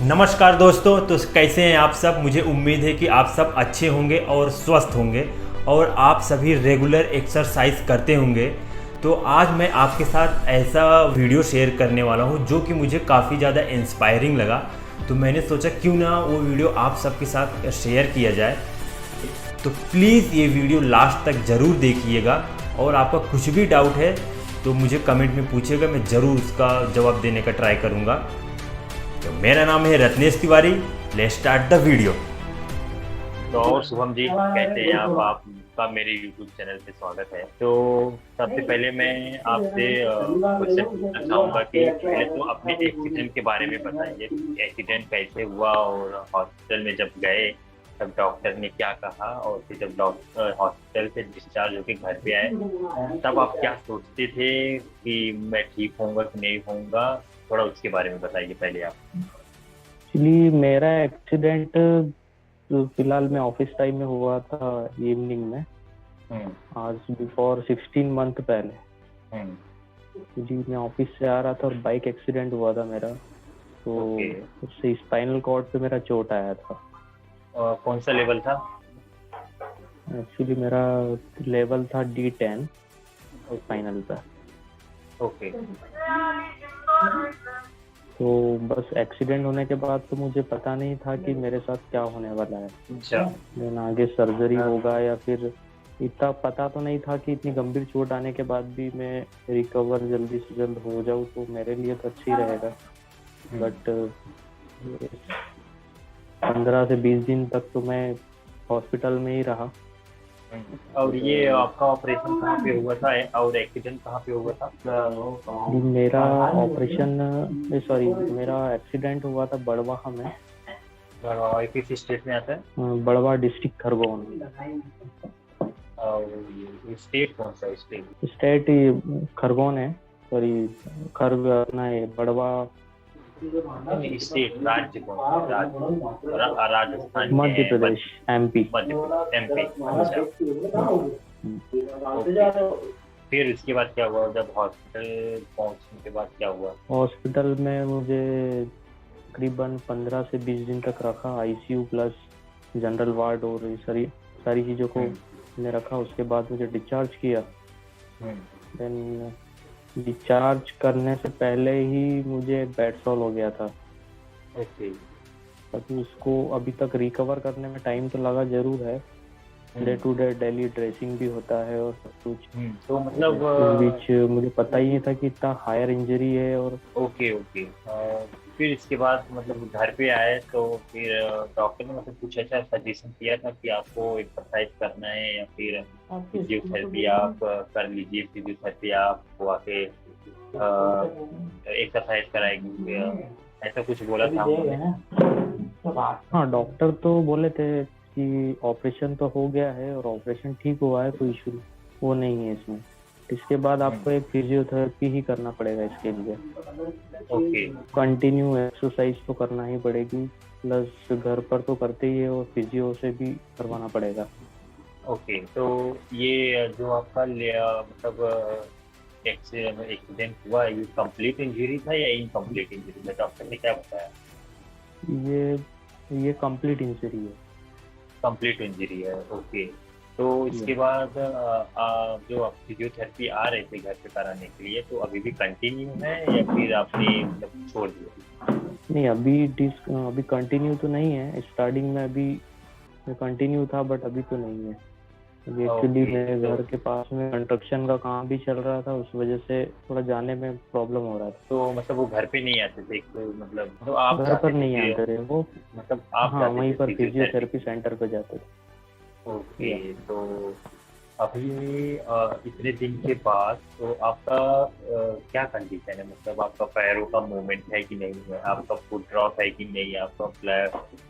नमस्कार दोस्तों। तो कैसे हैं आप सब। मुझे उम्मीद है कि आप सब अच्छे होंगे और स्वस्थ होंगे और आप सभी रेगुलर एक्सरसाइज करते होंगे। तो आज मैं आपके साथ ऐसा वीडियो शेयर करने वाला हूं जो कि मुझे काफ़ी ज़्यादा इंस्पायरिंग लगा। तो मैंने सोचा क्यों ना वो वीडियो आप सबके साथ शेयर किया जाए। तो प्लीज़ ये वीडियो लास्ट तक ज़रूर देखिएगा और आपका कुछ भी डाउट है तो मुझे कमेंट में पूछिएगा, मैं ज़रूर उसका जवाब देने का ट्राई करूँगा। तो मेरा नाम है Ratnesh Tiwari. Let's start the video. तो और शुभम जी कैसे हैं आप? आपका मेरे YouTube चैनल पे स्वागत है। तो सबसे पहले मैं आपसे क्वेश्चन पूछना चाहूँगा कि पहले तो अपने एक्सीडेंट के बारे में बताइए। एक्सीडेंट कैसे हुआ और हॉस्पिटल में जब गए तब डॉक्टर ने क्या कहा, और फिर जब डॉक्टर हॉस्पिटल से डिस्चार्ज होकर घर पे आए तब आप क्या सोचते थे कि मैं ठीक होऊंगा कि नहीं होऊंगा? थोड़ा उसके बारे में बताइए पहले आप। एक्चुअली मेरा एक्सीडेंट फिलहाल में ऑफिस टाइम में हुआ था, इवनिंग में। हम्म। आज बिफोर 16 मंथ पहले हम्म। जी मैं ऑफिस से आ रहा था और बाइक एक्सीडेंट हुआ था मेरा। तो ओके। उससे स्पाइनल कॉर्ड पे मेरा चोट आया था। कौन सा लेवल था? एक्चुअली मेरा लेवल था D10 स्पाइनल पे। ओके। तो बस एक्सीडेंट होने के बाद तो मुझे पता नहीं था कि मेरे साथ क्या होने वाला है। अच्छा। देन आगे सर्जरी होगा या फिर इतना पता तो नहीं था कि इतनी गंभीर चोट आने के बाद भी मैं रिकवर जल्दी से जल्द हो जाऊँ तो मेरे लिए तो अच्छा ही रहेगा। बट 15 से 20 दिन तक तो मैं हॉस्पिटल में ही रहा। और ये आपका ऑपरेशन कहाँ पे हुआ था और एक्सीडेंट कहाँ पे हुआ था? मेरा ऑपरेशन सॉरी मेरा एक्सीडेंट हुआ था बड़वाह में। किस स्टेट में आता है? बड़वाह डिस्ट्रिक्ट खरगोन। और ये स्टेट कौन सा स्टेट? स्टेट खरगोन है। सॉरी खरग अपना ये बड़वाह स्टेट राज्य कौन सा? राजस्थान में मध्य है? प्रदेश MP। MP। अच्छा। ओके। फिर इसके बाद क्या हुआ? जब हॉस्पिटल पहुंचने के बाद क्या हुआ? हॉस्पिटल में मुझे तकरीबन 15 से 20 दिन तक रखा, ICU प्लस जनरल वार्ड और ये सारी सारी चीज़ों को ने रखा। उसके बाद मुझे डिस्चार्ज किया। देन डिस्चार्ज करने से पहले ही मुझे बेड सॉल हो गया था। ओके। अभी उसको अभी तक रिकवर करने में टाइम तो लगा जरूर है। Day to day daily dressing भी होता है और सब कुछ। तो मतलब इस बीच मुझे पता ही नहीं था कि इतना हायर इंजरी है। और ओके ओके। फिर इसके बाद मतलब घर पे आए तो फिर डॉक्टर ने मतलब कुछ ऐसा सजेशन किया था कि आपको एक्सरसाइज करना है या फिर फिजियोथेरेपी आप कर लीजिए, फिजियोथेरेपी आपको आके एक्सरसाइज कराएगी, ऐसा कुछ बोला था उन्होंने? हाँ, डॉक्टर तो बोले थे कि ऑपरेशन तो हो गया है और ऑपरेशन ठीक हुआ है, कोई इशू वो नहीं है इसमें। इसके बाद आपको एक फिजियोथेरेपी ही करना पड़ेगा इसके लिए। ओके। कंटिन्यू एक्सरसाइज तो करना ही पड़ेगी, प्लस घर पर तो करते ही है और फिजियो से भी करवाना पड़ेगा। ओके। तो ये जो आपका मतलब एक्सीडेंट हुआ, ये कंप्लीट इंजरी था या इनकम्प्लीट इंजरी था? डॉक्टर ने क्या बताया? ये कंप्लीट इंजरी है। कंप्लीट इंजरी है। ओके। तो इसके बाद जो आप फिजियोथेरेपी आ रहे थे घर पे कराने के लिए, तो अभी भी कंटिन्यू है या फिर आपने मतलब छोड़ दिया? नहीं, अभी कंटिन्यू तो नहीं है। स्टार्टिंग में अभी कंटिन्यू था बट अभी तो नहीं है। अभी एक्चुअली मेरे घर के पास में कंस्ट्रक्शन का काम भी चल रहा था, उस वजह से थोड़ा जाने में प्रॉब्लम हो रहा था। तो मतलब वो घर पे नहीं आते थे? मतलब तो आप घर पर नहीं आते थे वो। मतलब आप हाँ, जाते वहीं थे पर फिजियोथेरेपी? फिजियोथेरेपी सेंटर पर जाते थे। ओके। तो अभी इतने दिन के बाद तो आपका क्या कंडीशन है? मतलब आपका पैरों का मूवमेंट है कि नहीं है? आपका फुट ड्रॉप है कि नहीं है? आपका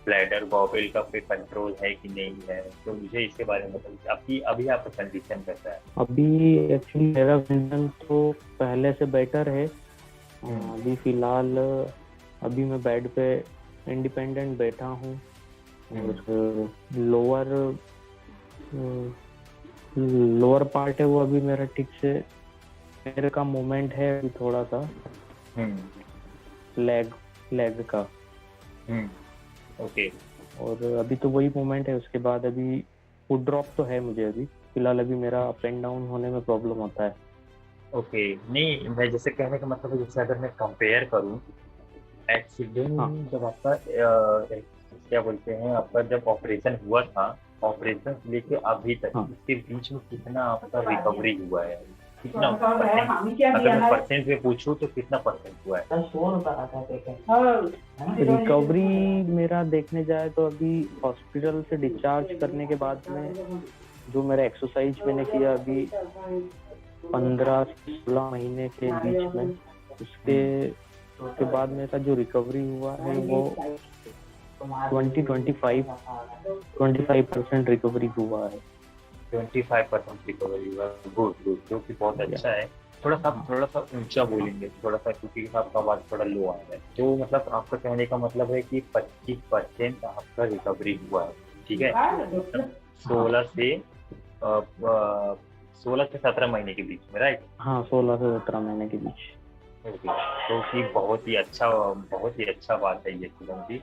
ब्लैडर बॉबल का पे कंट्रोल है कि नहीं है? तो मुझे इसके बारे में बताइए, आपकी अभी आपका कंडीशन कैसा है? अभी एक्चुअली मेरा कंडीशन तो पहले से बेटर है। अभी फिलहाल अभी मैं बेड पे इंडिपेंडेंट बैठा हूँ और लोअर पार्ट है वो अभी मेरा ठीक से, पैर का मूवमेंट है अभी थोड़ा सा, लेग का। ओके। और अभी तो वही मोमेंट है। उसके बाद अभी फुट ड्रॉप तो है मुझे, अभी फिलहाल अभी मेरा अप एंड डाउन होने में प्रॉब्लम होता है। ओके, नहीं मैं जैसे कहने का मतलब है, जैसे अगर मैं कंपेयर करूं हाँ एक्सीडेंट जब आपका क्या बोलते हैं, आपका जब ऑपरेशन हुआ था, ऑपरेशन से लेके अभी तक हाँ। इसके बीच में कितना आपका रिकवरी हुआ है, कितना परसेंट, अगर मैं परसेंट में पूछूं तो कितना परसेंट हुआ है? रिकवरी मेरा देखने जाए तो अभी हॉस्पिटल से डिस्चार्ज करने के बाद में जो मेरा एक्सरसाइज मैंने किया अभी 15 से 16 महीने के बीच में, उसके उसके बाद मेरा जो रिकवरी हुआ है वो 25% रिकवरी हुआ है। 25% रिकवरी हुआ, गुड गुड, जो कि बहुत अच्छा है। थोड़ा सा ऊंचा बोलेंगे थोड़ा सा, क्योंकि आपका आवाज थोड़ा लो आ रहा है। तो मतलब आपका कहने का मतलब है कि 25% आपका रिकवरी हुआ है, ठीक है? 16 से 17 महीने के बीच में, राइट? हाँ, 16 से 17 महीने के बीच। ओके, तो कि बहुत ही अच्छा बात है ये शुभम जी।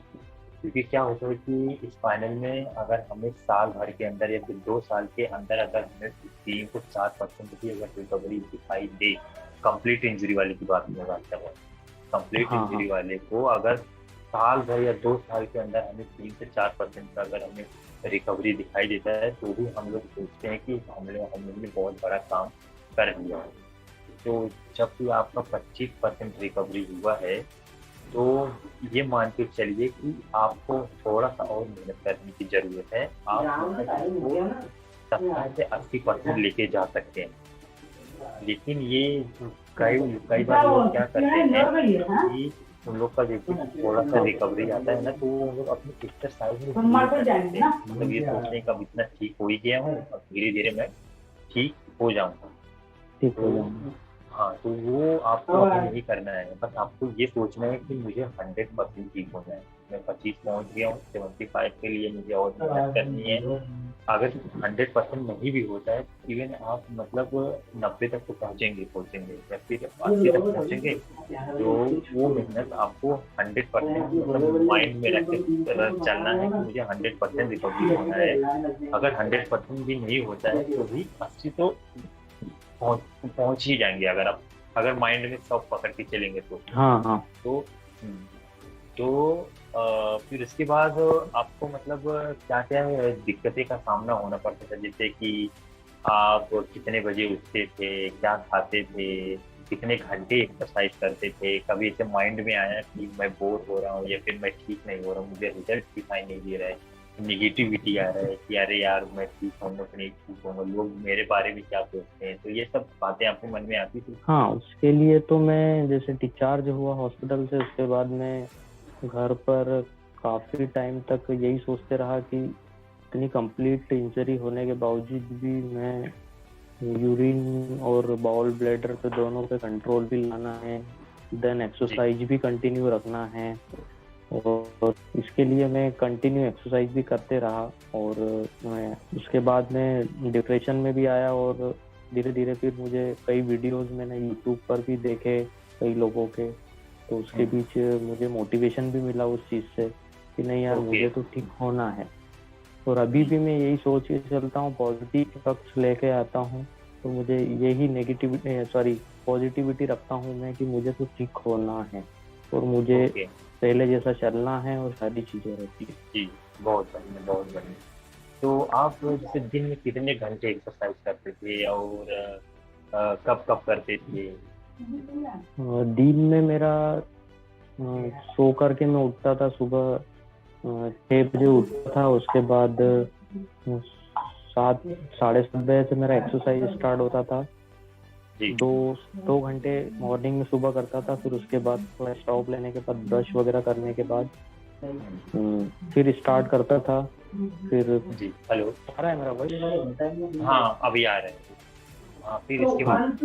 क्योंकि क्या होता है कि स्पाइनल में अगर हमें साल भर के अंदर या फिर 2 साल के अंदर अगर हमें 3 से 4% की अगर रिकवरी दिखाई दे, कंप्लीट इंजरी वाले की बात मैं बात कर रहा हूँ, कंप्लीट हाँ इंजरी हाँ वाले को अगर साल भर या 2 साल के अंदर हमें 3 से 4% का अगर हमें रिकवरी दिखाई देता है, तो भी हम लोग सोचते हैं कि हमने बहुत बड़ा काम कर लिया है। तो जब भी आपका 25% रिकवरी हुआ है, तो ये मान के चलिए कि आपको थोड़ा सा और मेहनत करने की जरूरत है। आप इसको 70 से 80% लेके जा सकते हैं। लेकिन ये कई कई बार लोग क्या करते हैं कि उन लोग का जैसे थोड़ा सा रिकवरी आता है ना, तो वो लोग अपनी एक्सरसाइज में delay कर देते हैं। मतलब ये सोचते हैं कि अब इतना ठीक हो ही गया हूँ, अब धीरे धीरे मैं ठीक हो जाऊंगा। ठीक हो तो जाऊंगा। हाँ, तो वो आपको अभी नहीं करना है। बस आपको ये सोचना है कि मुझे 100% ठीक होना है। मैं 25 पहुंच गया हूँ, 75 के लिए मुझे और मेहनत करनी है। अगर 100% नहीं भी होता है, इवन आप मतलब 90 तक तो पहुंचेंगे या फिर 80 तक पहुंचेंगे, तो वो मेहनत आपको 100% मतलब माइंड में रख के चलना है कि मुझे 100% रिकवरी होना है। अगर 100% भी नहीं होता है तो भी 80 तो पहुंच पहुंच ही जाएंगे, अगर माइंड में सब पकड़ के चलेंगे तो। हाँ हाँ। तो हम्म, तो फिर उसके बाद आपको मतलब क्या क्या दिक्कतें का सामना होना पड़ता था, जैसे कि आप कितने बजे उठते थे, क्या खाते थे, कितने घंटे एक्सरसाइज करते थे? कभी ऐसे माइंड में आया कि मैं बोर हो रहा हूँ या फिर मैं ठीक नहीं हो रहा हूँ, मुझे रिजल्ट दिखाई नहीं दे रहा है, निगेटिविटी आ रहा है कि अरे यार मैं ठीक होऊंगा कि नहीं ठीक होऊंगा, लोग मेरे बारे में क्या सोचते हैं? तो ये सब बातें आपके मन में आती थी? हाँ, उसके लिए तो मैं जैसे डिस्चार्ज हुआ हॉस्पिटल से, उसके बाद में घर पर काफी टाइम तक यही सोचते रहा कि इतनी कंप्लीट इंजरी होने के बावजूद भी मैं यूरिन और बाउल ब्लैडर पे दोनों पे कंट्रोल भी लाना है, देन एक्सरसाइज भी कंटिन्यू रखना है। और इसके लिए मैं कंटिन्यू एक्सरसाइज भी करते रहा। और मैं उसके बाद में डिप्रेशन में भी आया, और धीरे धीरे फिर मुझे कई वीडियोस मैंने यूट्यूब पर भी देखे कई लोगों के, तो उसके बीच मुझे मोटिवेशन भी मिला उस चीज़ से कि नहीं यार, मुझे तो ठीक होना है। और अभी भी मैं यही सोच के चलता हूँ, पॉजिटिव पक्ष लेके आता हूँ, तो मुझे यही पॉजिटिविटी रखता हूँ मैं कि मुझे तो ठीक होना है और मुझे पहले जैसा चलना है और सारी चीज़ें रहती है। जी, बहुत बढ़िया बहुत बढ़िया। तो आप जैसे दिन में कितने घंटे एक्सरसाइज करते थे और कब कब करते थे? दिन में मेरा सो करके मैं उठता था सुबह 6 बजे उठता था। उसके बाद 7 साढ़े 7 बजे से मेरा एक्सरसाइज स्टार्ट होता था। जी। 2 घंटे मॉर्निंग में सुबह करता था, फिर उसके बाद थोड़ा स्टॉप लेने के बाद ब्रश वगैरह करने के बाद फिर स्टार्ट करता था। फिर जी, हेलो, आ रहा है मेरा वॉइस? हाँ अभी आ रहे हैं। हाँ, फिर इसके बाद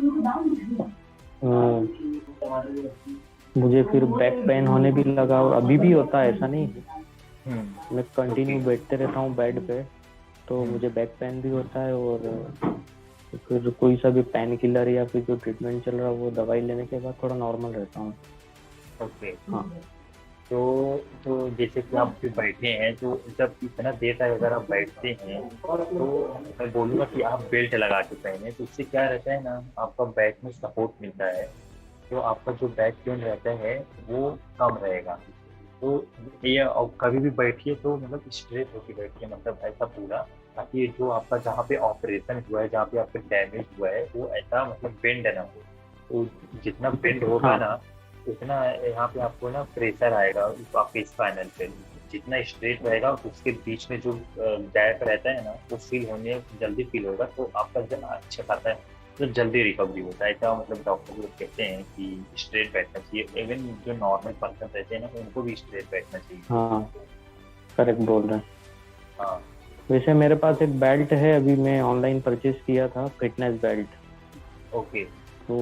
मुझे फिर बैक पेन होने भी लगा, और अभी भी होता है, ऐसा नहीं है। मैं कंटिन्यू बैठते रहता हूँ बेड पे, तो मुझे बैक पेन भी होता है। और फिर कोई सा भी पेन किलर या फिर जो ट्रीटमेंट चल रहा है वो दवाई लेने के बाद थोड़ा नॉर्मल रहता हूँ। ओके। हाँ। तो तो जैसे कि आप भी बैठे हैं, तो जब इतना देर तक अगर आप बैठते हैं, तो मैं बोलूँगा कि आप बेल्ट लगा के पहने, तो इससे क्या रहता है ना, आपका बैक में सपोर्ट मिलता है, तो आपका जो बैक पेन रहता है वो कम रहेगा। तो ये और कभी भी बैठिए तो मतलब स्ट्रेट होके बैठिए, मतलब ऐसा पूरा, ताकि जो आपका जहाँ पे ऑपरेशन हुआ है, जहाँ पे आपका डैमेज हुआ है, वो ऐसा मतलब बेंड ना हो। तो जितना बेंड होगा हाँ ना, उतना यहाँ पे आपको ना प्रेशर आएगा आपके स्पाइनल पे। जितना स्ट्रेट रहेगा उसके बीच में जो गैप रहता है ना, वो फील होने जल्दी फील होगा, तो आपका अच्छा खाता है, तो जल्दी रिकवरी होता है। क्या मतलब डॉक्टर लोग कहते हैं कि स्ट्रेट बैठना चाहिए, इवन जो नॉर्मल पर्सन रहते हैं ना, उनको भी स्ट्रेट बैठना चाहिए। हाँ, करेक्ट बोल रहे हैं। हाँ। वैसे मेरे पास एक बेल्ट है, अभी मैं ऑनलाइन परचेज किया था, फिटनेस बेल्ट। ओके। तो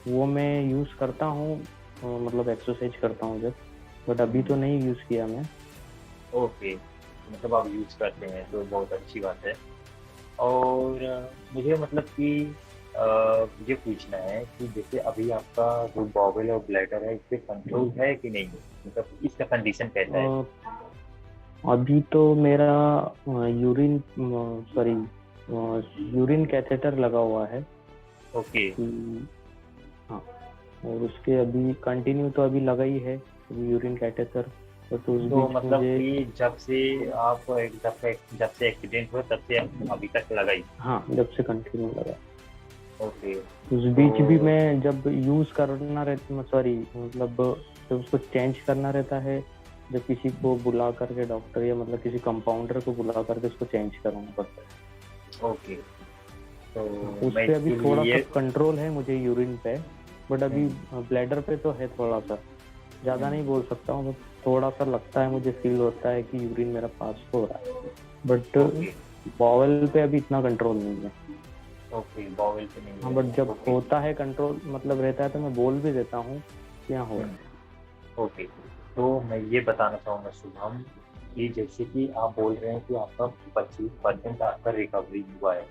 वो मैं यूज़ करता हूँ, मतलब एक्सरसाइज करता हूँ जब, बट अभी तो नहीं यूज़ किया मैं। ओके, मतलब आप यूज़ करते हैं तो बहुत अच्छी बात है। और मुझे मतलब कि ये पूछना है कि जैसे अभी आपका जो बॉवेल और ब्लैडर है, इस पे कंट्रोल है कि नहीं है? मतलब इसका कंडीशन कैसा है? अभी तो मेरा यूरिन सॉरी यूरिन कैथेटर लगा हुआ है ओके। कि हाँ, और उसके अभी कंटिन्यू तो अभी लगा ही है यूरिन कैथेटर। बट उस तो बीच मतलब मुझे, कि जब से एक्सीडेंट हुआ तब से अभी तक लगा ही? हाँ, जब से कंटिन्यू लगा। ओके। उस बीच भी तो मैं जब यूज़ करना रहता, सॉरी मतलब जब उसको चेंज करना रहता है, जब किसी को बुला करके डॉक्टर या मतलब किसी कंपाउंडर को बुला करके उसको चेंज करना पड़ता है। ओके, तो उस मैं पे अभी इसके थोड़ा सा लिए कंट्रोल है मुझे यूरिन पे, बट अभी ब्लैडर पे तो है थोड़ा सा, ज़्यादा नहीं बोल सकता हूँ, बट थोड़ा सा लगता है, मुझे फील होता है कि यूरिन मेरा पास हो रहा है, बट ओके। बॉवल पे अभी इतना कंट्रोल नहीं है। ओके, बॉवेल पे नहीं हाँ, है। बट जब ओके। होता है कंट्रोल, मतलब रहता है, तो मैं बोल भी देता हूँ कि यहाँ हो रहा है। ओके, तो मैं ये बताना चाहूँगा शुभम, कि जैसे कि आप बोल रहे हैं कि आपका 25% आपका रिकवरी हुआ है,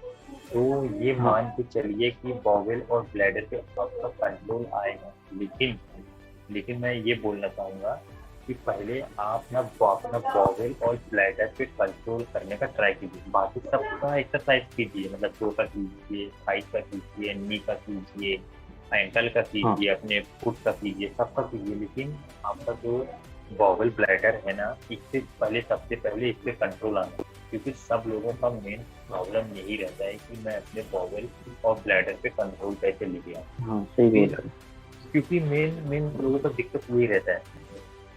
तो ये हाँ मान के चलिए कि बॉवेल और ब्लैडर पे आपका कंट्रोल आएगा। लेकिन लेकिन मैं ये बोलना चाहूँगा कि पहले आप ना अपना बॉवेल और ब्लैडर पे कंट्रोल करने का ट्राई कीजिए, बाकी सबका एक्सरसाइज कीजिए, मतलब टो का कीजिए, थाई का कीजिए, नी का कीजिए, एंकल का हाँ कीजिए, अपने फुट का कीजिए, सबका कीजिए। लेकिन आपका जो बॉवल ब्लैडर है ना, इससे पहले सबसे पहले इस पे कंट्रोल आना, क्योंकि सब लोगों का मेन प्रॉब्लम यही रहता है कि मैं अपने बॉवल और ब्लैडर पे कंट्रोल कैसे लेके आऊँ। हाँ, सही बोल फिर रहे हैं। क्योंकि मेन मेन लोगों का दिक्कत यही रहता है।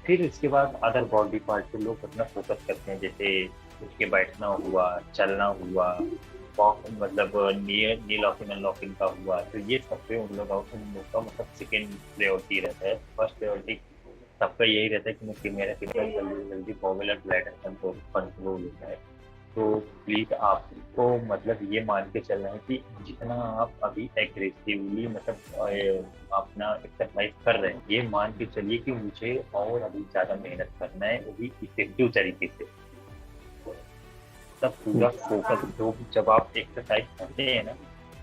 फिर उसके बाद अदर बॉडी पार्ट पे लोग अपना फोकस करते हैं, जैसे उसके बैठना हुआ, चलना हुआ, वॉक मतलब नी लॉकिंग अनलॉकिंग का हुआ, तो ये सब पे उन लोग का मतलब सेकेंड प्रायोरिटी रहता है। फर्स्ट प्रायोरिटी सबका यही रहता है कि मेरा कितना जल्दी जल्दी बॉवेल और ब्लैडर कंट्रोल होता है। तो प्लीज आपको मतलब ये मान के चलना है कि जितना आप अभी एग्रेसिवली मतलब अपना एक्सरसाइज कर रहे हैं, ये मान के चलिए कि मुझे और अभी ज्यादा मेहनत करना है, वो भी इफेक्टिव तरीके से। तब पूरा फोकस, जो जब आप एक्सरसाइज करते हैं ना,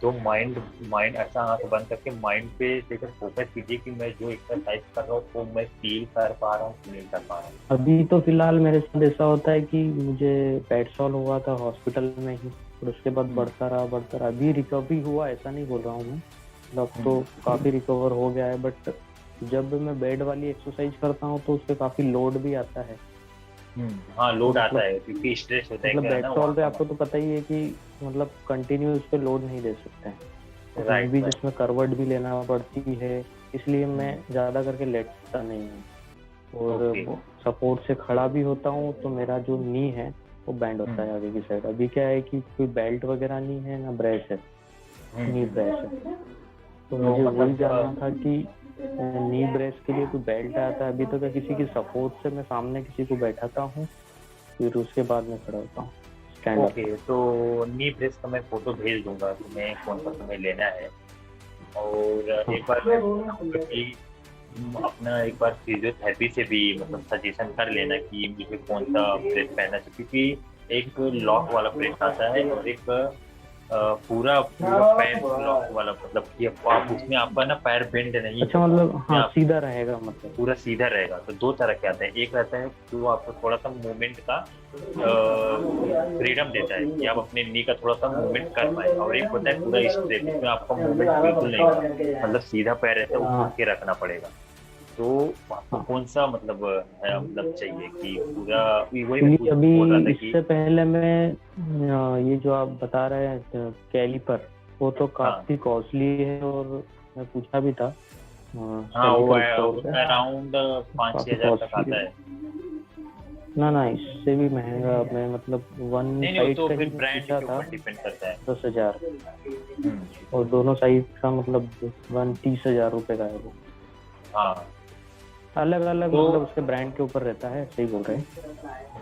तो माइंड माइंड ऐसा आंख बंद करके माइंड पे लेकर फोकस कीजिए कि मैं जो एक्सरसाइज कर रहा हूँ वो मैं फील कर पा रहा हूँ कि नहीं कर पा रहा हूँ। अभी तो फिलहाल मेरे साथ ऐसा होता है कि मुझे पेट सॉल हुआ था हॉस्पिटल में ही, और उसके बाद बढ़ता रहा, अभी रिकवरी हुआ ऐसा नहीं बोल रहा हूँ मैं, मतलब तो काफी रिकवर हो गया है, बट जब मैं बेड वाली एक्सरसाइज करता हूँ तो उस पर काफी लोड भी आता है। हाँ, लोड मतलब आता है क्योंकि स्ट्रेस होता है मतलब क्या है बेड ना सॉल वहाँ पे का। आपको तो पता ही है कि मतलब कंटिन्यू उस पे लोड नहीं दे सकते हैं, तो राइट भी राइट। जिसमें करवट भी लेना पड़ती है, इसलिए मैं ज्यादा करके लेटता नहीं हूँ, और ओके। सपोर्ट से खड़ा भी होता हूँ, तो मेरा जो नी है वो बैंड होता है आगे की साइड। अभी क्या है कि कोई बेल्ट वगैरह नहीं है ना ब्रेस है, नी ब्रेस है, तो मुझे वही जानना था कि नी ब्रेस के लिए कोई बेल्ट आता है। अभी तो क्या किसी की सपोर्ट से मैं सामने किसी को बैठाता हूँ, फिर उसके बाद में खड़ा होता हूँ स्टैंड अप। ओके, तो नी ब्रेस का मैं फोटो भेज दूंगा तुम्हें, कौन सा तुम्हें लेना है। और एक बार मैं बोलूँगा कि अपना एक बार फिजियोथेरेपी से भी मतलब सजेशन कर लेना कि मुझे कौन सा प्रेस पहनना चाहिए, क्योंकि एक लॉक वाला प्रेस आता है और एक पूरा पूरा पैर लॉक वाला, मतलब कि आप उसमें आपका ना पैर बेंड नहीं अच्छा, होगा, मतलब उसमें हाँ आप सीधा रहेगा मतलब। पूरा सीधा रहेगा। तो दो तरह के आते हैं, एक रहता है कि वो आपको थोड़ा सा मूवमेंट का फ्रीडम देता है कि आप अपने नी का थोड़ा सा मूवमेंट कर पाए, और एक होता है पूरा स्ट्रेट, इसमें आपका मूवमेंट बिल्कुल नहीं होगा, मतलब सीधा पैर रहता है, वो हाँ घुट के रखना पड़ेगा। तो आपको हाँ। कौन सा मतलब है, मतलब चाहिए कि पूरा, वही मैं एक्चुअली बोल रहा अभी था कि इससे पहले मैं ये जो आप बता रहे हैं कैलिपर, वो तो हाँ काफी कॉस्टली है, और मैं पूछा भी था हाँ, वो सर्जिकल स्टोर पे, अराउंड 5-6 काफी हजार तक कॉस्टली आता है। है। ना इससे भी महंगा, मैं मतलब वन नहीं नहीं, वो साइड तो का ही फिर मैं ब्रांड पूछा के था ऊपर डिपेंड करता है। 10,000, हम्म, और दोनों साइड का मतलब 30,000 रुपये का है वो। हाँ अलग अलग तो मतलब उसके ब्रांड के ऊपर रहता है, सही बोल रहे हैं।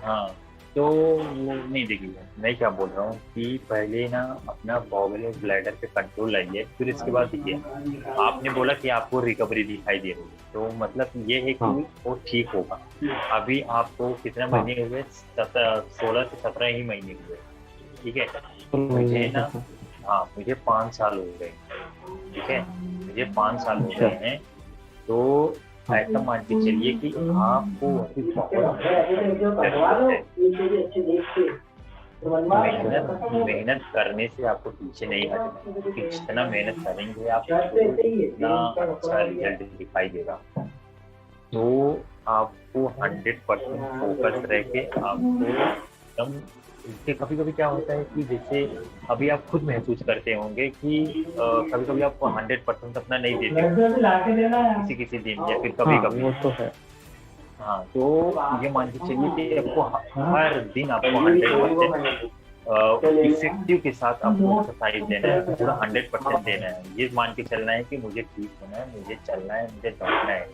हाँ, तो वो नहीं, देखिए मैं क्या बोल रहा हूँ कि पहले ना अपना बॉगल और ब्लैडर पे कंट्रोल लाइए, फिर इसके बाद देखिए, आपने बोला कि आपको रिकवरी दिखाई दे रही है, तो मतलब ये है कि हाँ वो ठीक होगा। अभी आपको कितने हाँ, महीने हुए? 16 से 17 ही महीने हुए, ठीक है। 16 महीने मुझे का, ना, हाँ। हाँ मुझे 5 साल हो गए, ठीक है, मुझे 5 साल हो अच्छा। गए हैं। तो हाँ ऐसा मान के चलिए कि आपको अभी बहुत जरूरत है। मेहनत मेहनत करने से आपको पीछे नहीं हटना, कि जितना मेहनत करेंगे आप उतना अच्छा रिजल्ट दिखाई देगा। तो आपको 100% फोकस रह के आपको एकदम, इससे कभी कभी क्या होता है कि जैसे अभी आप खुद महसूस करते होंगे कि कभी कभी आप 100% अपना नहीं देते हो किसी किसी दिन, या फिर कभी हाँ, कभी। वो तो है। हाँ, तो ये मान के चलिए कि आपको हर दिन आपको 100% इफेक्टिव के साथ आपको एक्सरसाइज देना है, पूरा 100% देना है। ये मान के चलना है कि मुझे ठीक होना है, मुझे चलना है, मुझे दौड़ना है।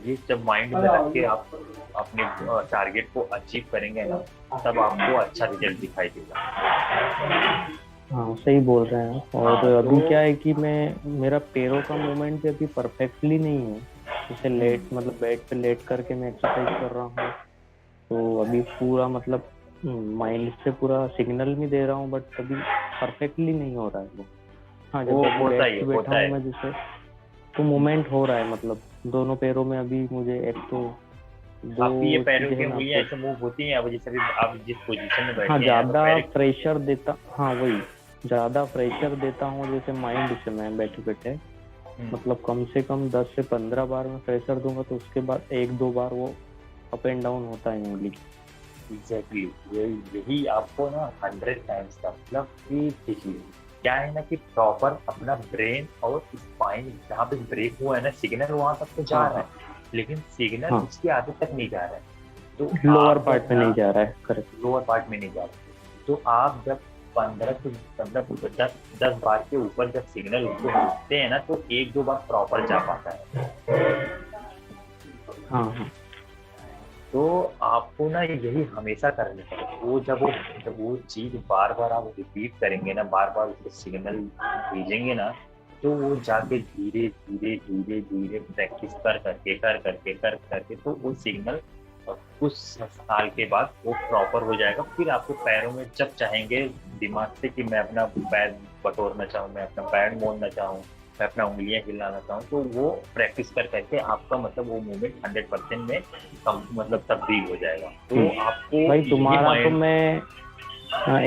ये जब माइंड में रख के आप अपने टारगेट को अचीव करेंगे ना, तब आपको अच्छा रिजल्ट दिखाई देगा। हाँ सही बोल रहे हैं आप। और हाँ अभी तो क्या है कि मैं, मेरा पैरों का मूवमेंट भी अभी परफेक्टली नहीं है। जैसे हम्म, लेट मतलब बेड पे लेट करके मैं एक्सरसाइज कर रहा हूँ, तो अभी पूरा मतलब माइंड से पूरा सिग्नल भी दे रहा हूँ, बट अभी परफेक्टली नहीं हो रहा है वो। हाँ, वो जब अभी होता बेड ही पे है, बैठा होता हूँ है। मैं जैसे, तो मूवमेंट हो रहा है, मतलब दोनों पैरों में अभी मुझे एक तो आपकी ये दो पैरों चीजें की है ना उंगलियां तो। ऐसे मूव होती हैं, अब जैसे अभी आप जिस पोजीशन में हाँ बैठे हैं तो ज्यादा पैर। प्रेशर देता, हाँ वही, ज्यादा प्रेशर देता हूँ जैसे माइंड से, मैं बैठे बैठे मतलब कम से कम 10 से 15 बार मैं प्रेशर दूंगा, तो उसके बाद 1-2 बार वो अप एंड डाउन होता है उंगली। एग्जैक्टली, यही आपको ना 100 टाइम्स का मतलब कि देखिए, क्या है ना कि प्रॉपर अपना ब्रेन और स्पाइन जहाँ पे ब्रेक हुआ है ना सिग्नल, वहां तक तो जा हाँ रहा हाँ है, लेकिन सिग्नल हाँ, उसके आगे तक नहीं जा रहा है। तो लोअर आप पार्ट जब में ना नहीं जा रहा है, करेक्ट। लोअर पार्ट में नहीं जा रहे, तो आप जब 15 से 10 बार के ऊपर जब सिग्नल उसको मिलते हैं ना, तो 1-2 बार प्रॉपर जा पाता है। हाँ हाँ तो आपको ना यही हमेशा करनी है। जब वो चीज बार बार आप रिपीट करेंगे ना, बार बार उसको सिग्नल भेजेंगे ना, तो वो जाके धीरे धीरे धीरे धीरे प्रैक्टिस कर करके तो वो सिग्नल कुछ साल के बाद वो प्रॉपर हो जाएगा। फिर आपके पैरों में जब चाहेंगे दिमाग से कि मैं अपना पैर बटोरना चाहूँ, मैं अपना पैर मोड़ना चाहूँ, मैं अपना उंगलियां हिलाना चाहूँ, तो वो प्रैक्टिस कर करके आपका मतलब वो मूवमेंट 100% में कम मतलब तब्दील हो जाएगा। तो आपको भाई यही तुम्हारा तो माइंड। मैं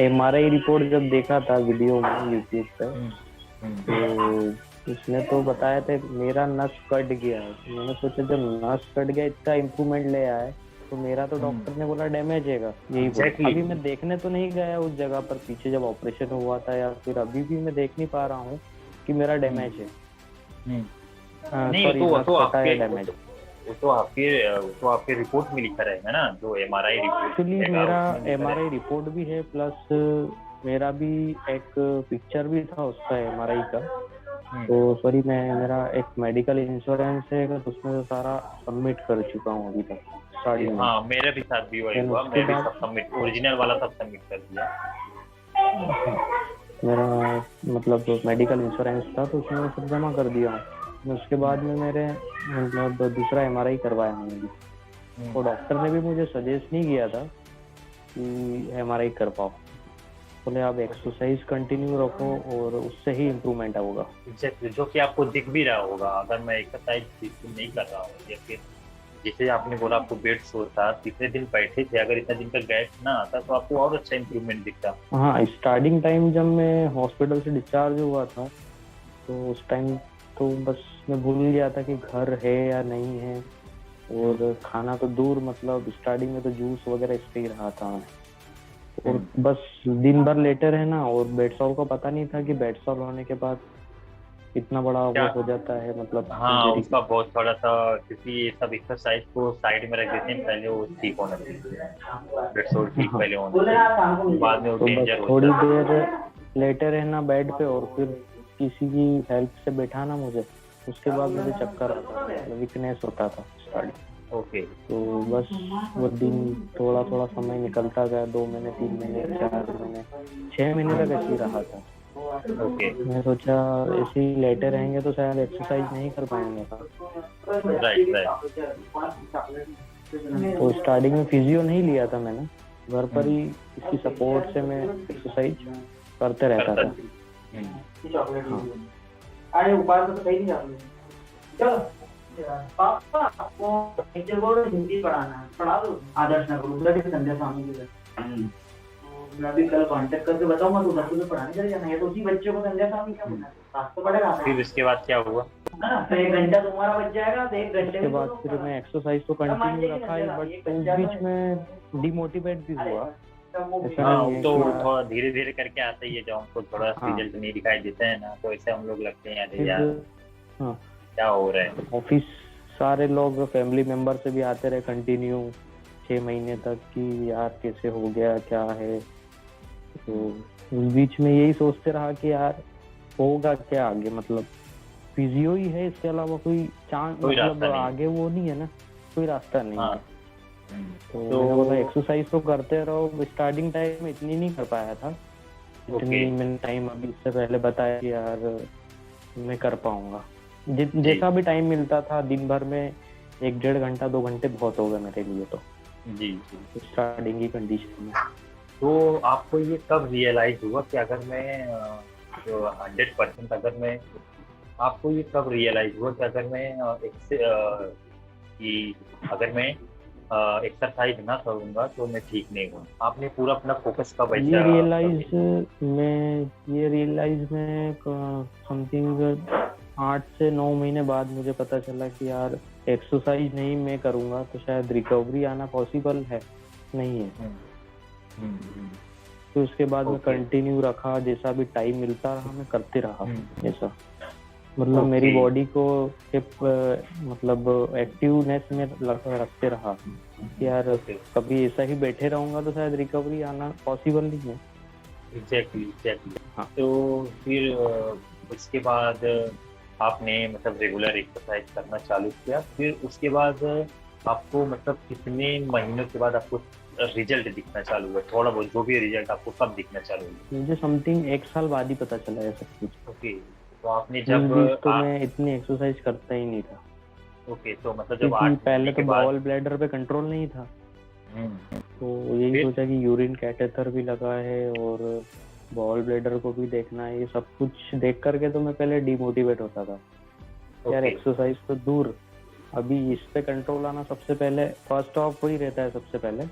MRI रिपोर्ट जब देखा था वीडियो में यूट्यूब पे, हम्म, हम्म, तो उसने तो बताया था मेरा नस कट गया है। तो मैंने सोचा जब नस कट गया, इतना इम्प्रूवमेंट ले आया है, तो मेरा तो डॉक्टर ने बोला डैमेज है, यही बोला। एग्जैक्टली। अभी मैं देखने तो नहीं गया उस जगह पर पीछे जब ऑपरेशन हुआ था, या फिर अभी भी मैं देख नहीं पा रहा हूँ कि मेरा डैमेज है। नहीं, सॉरी, वो नस तो कटा आपके है, डैमेज। रिपोर्ट में लिखा रहेगा ना, जो MRI रिपोर्ट एक्चुअली रहेगा मेरा उसमें लिखा MRI रहेगा। रिपोर्ट भी है, प्लस मेरा भी एक पिक्चर भी था उसका MRI का। तो सॉरी, मेरा एक मेडिकल इंश्योरेंस है, तो उसमें तो सारा सबमिट कर चुका हूँ अभी तक स्टार्टिंग में। हाँ, मेरे भी साथ भी वही देन हुआ, उसके मैं भी बाद सब सबमिट, ओरिजिनल वाला सब सबमिट कर दिया। मेरा मतलब मेडिकल इंश्योरेंस था, तो उसमें सब जमा कर दिया हूँ। उसके बाद में मेरे मतलब दूसरा MRI करवाया मैंने भी। तो डॉक्टर ने भी मुझे सजेस्ट नहीं किया था कि MRI कर पाओ, बोले आप एक्सरसाइज कंटिन्यू रखो और उससे ही इम्प्रूवमेंट होगा। एग्जैक्टली, जो कि आपको दिख भी रहा होगा। अगर मैं एक्सरसाइज बिल्कुल नहीं कर रहा हूँ या फिर जैसे आपने बोला आपको बेड सोर था, तीसरे दिन बैठे थे, अगर इतना दिन का गैप ना आता तो आपको और अच्छा इंप्रूवमेंट दिखता। हाँ, स्टार्टिंग टाइम जब मैं हॉस्पिटल से डिस्चार्ज हुआ था तो उस टाइम तो बस मैं भूल गया था कि घर है या नहीं है, और खाना तो दूर, मतलब स्टार्टिंग में तो जूस वगैरह इस पे ही रहा था मैं। और बस दिन भर लेटे रहना, और बेड सॉल को पता नहीं था कि बेड सॉल होने के बाद इतना बड़ा वो क्या? हो जाता है, मतलब हाँ, इंजरी। उसका बहुत थोड़ा सा, क्योंकि ये सब एक्सरसाइज को साइड में रख देते हैं, पहले वो ठीक होना चाहिए, बेड सोर ठीक हाँ, पहले होना चाहिए, बाद में वो तो डेंजर बस हो थोड़ी जाता है। देर लेटे रहना बेड पे और फिर किसी की हेल्प से बैठाना मुझे, उसके बाद मुझे चक्कर आता था, वीकनेस होता था स्टार्टिंग। ओके। तो बस वो दिन थोड़ा थोड़ा समय निकलता गया, 2 महीने, 3 महीने, 4 महीने, 6 महीने तक ऐसे ही रहा था। ओके। मैं सोचा ऐसे ही लेटे रहेंगे तो शायद एक्सरसाइज नहीं कर पाएंगे। Right right. तो स्टार्टिंग में फिजियो नहीं लिया था मैंने, घर पर ही इसकी सपोर्ट से मैं एक्सरसाइज करते रहता था। अरे ऊपर तो सही नहीं जाती। चलो पापा आपको टीचर बोल रहे हिंदी पढ़ाना है, पढ़ा दो आदर्श नगर उधर के संध्या स्वामी जी का। मैं भी कल कांटेक्ट करके बताऊंगा, तो उधर को पढ़ाने चले जाना है, तो उसी बच्चे को संध्या स्वामी क्या बोलना है, रात तो पड़ेगा। फिर इसके बाद क्या हुआ? तो 1 घंटा तुम्हारा बच जाएगा, तो 1 घंटे उसके बाद फिर मैं एक्सरसाइज तो कंटिन्यू रखा है, बट उस बीच में डिमोटिवेट भी हुआ। ऐसा हाँ, नहीं है तो कि यार, थोड़ा धीरे धीरे करके आता ही है, जब हमको थोड़ा हाँ। रिजल्ट नहीं दिखाई देता है ना, तो ऐसे हम लोग लगते हैं अरे यार फिर हाँ, क्या हो रहा है। ऑफिस सारे लोग फैमिली मेंबर से भी आते रहे कंटिन्यू 6 महीने तक कि यार कैसे हो गया, क्या है। तो उस बीच में यही सोचते रहा कि यार होगा क्या आगे, मतलब फिजियो ही है, इसके अलावा कोई चांस, कोई रास्ता मतलब नहीं। आगे वो नहीं है ना, कोई रास्ता नहीं हाँ। है। तो मैंने बोला एक्सरसाइज तो करते रहो। स्टार्टिंग टाइम में इतनी नहीं कर पाया था, इतनी मैंने टाइम अभी इससे पहले बताया कि यार मैं कर पाऊंगा। जैसा भी टाइम मिलता था दिन भर में, 1-1.5 घंटा 2 घंटे बहुत हो गए मेरे लिए तो जी जी। स्टार्टिंग की कंडीशन में। तो आपको ये कब रियलाइज हुआ कि अगर मैं जो 100% अगर मैं, आपको ये कब रियलाइज हुआ कि अगर मैं कि अगर मैं एक्सरसाइज ना करूंगा तो मैं ठीक नहीं हूँ? आपने पूरा अपना फोकस कब ये रियलाइज में समथिंग 8 से 9 महीने बाद मुझे पता चला कि यार एक्सरसाइज नहीं मैं करूंगा तो शायद रिकवरी आना पॉसिबल है नहीं है। तो उसके बाद मैं कंटिन्यू रखा, जैसा भी टाइम मिलता रहा मैं करते रहा ऐसा, मतलब मेरी बॉडी को मतलब एक्टिवनेस में रखते रहा कि यार कभी ऐसा ही बैठे रहूंगा तो शायद रिकवरी आना पॉसिबल नहीं है। एग्जैक्टली। हाँ। तो फिर उसके बाद आपने मतलब रेगुलर एक्सरसाइज करना चालू किया, फिर उसके बाद आपको मतलब कितने महीनों के बाद आपको रिजल्ट दिखना चालू हुआ? थोड़ा बहुत जो भी रिजल्ट आपको कब दिखना चालू हुआ? मुझे समथिंग 1 साल बाद ही पता चला है सब कुछ। ओके, तो आपने जब तो मैं इतनी एक्सरसाइज करता ही नहीं था। ओके, तो मतलब जब पहले तो बॉल ब्लैडर पे कंट्रोल नहीं था, तो यही सोचा कि यूरिन कैथेटर भी लगा है और बॉल ब्लैडर को भी देखना है, ये सब कुछ देख करके तो मैं पहले डिमोटिवेट होता था। यार एक्सरसाइज तो दूर, अभी इस पे कंट्रोल आना सबसे पहले, फर्स्ट ऑफ वही रहता है सबसे पहले।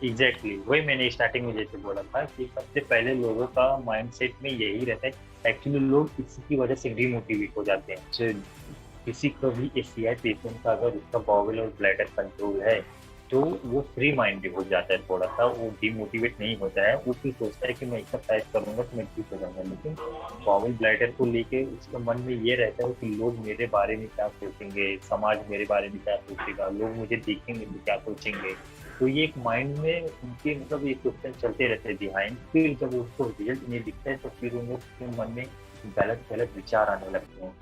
एग्जैक्टली, वही मैंने स्टार्टिंग में जैसे बोला था कि सबसे पहले लोगों का माइंडसेट में यही रहता है। एक्चुअली लोग इसी की वजह से डिमोटिवेट हो जाते हैं। किसी को भी एसीआई पेशेंट का अगर उसका बॉवल और ब्लैडर कंट्रोल है तो वो फ्री माइंडेड हो जाता है, थोड़ा सा वो डिमोटिवेट नहीं होता है। वो फिर सोचता है कि मैं एक्सरसाइज करूंगा तो मैं ठीक हो जाऊंगा, लेकिन बॉवल ब्लैडर को लेके उसके मन में ये रहता है कि लोग मेरे बारे में क्या सोचेंगे, समाज मेरे बारे में क्या सोचेगा, लोग मुझे देखेंगे तो क्या सोचेंगे। तो ये एक माइंड में उनके मतलब ये क्वेश्चन चलते रहते हैं बिहाइंड। फिर जब उसको रिजल्ट नहीं दिखता है तो फिर उन लोग के मन में गलत विचार आने लगते हैं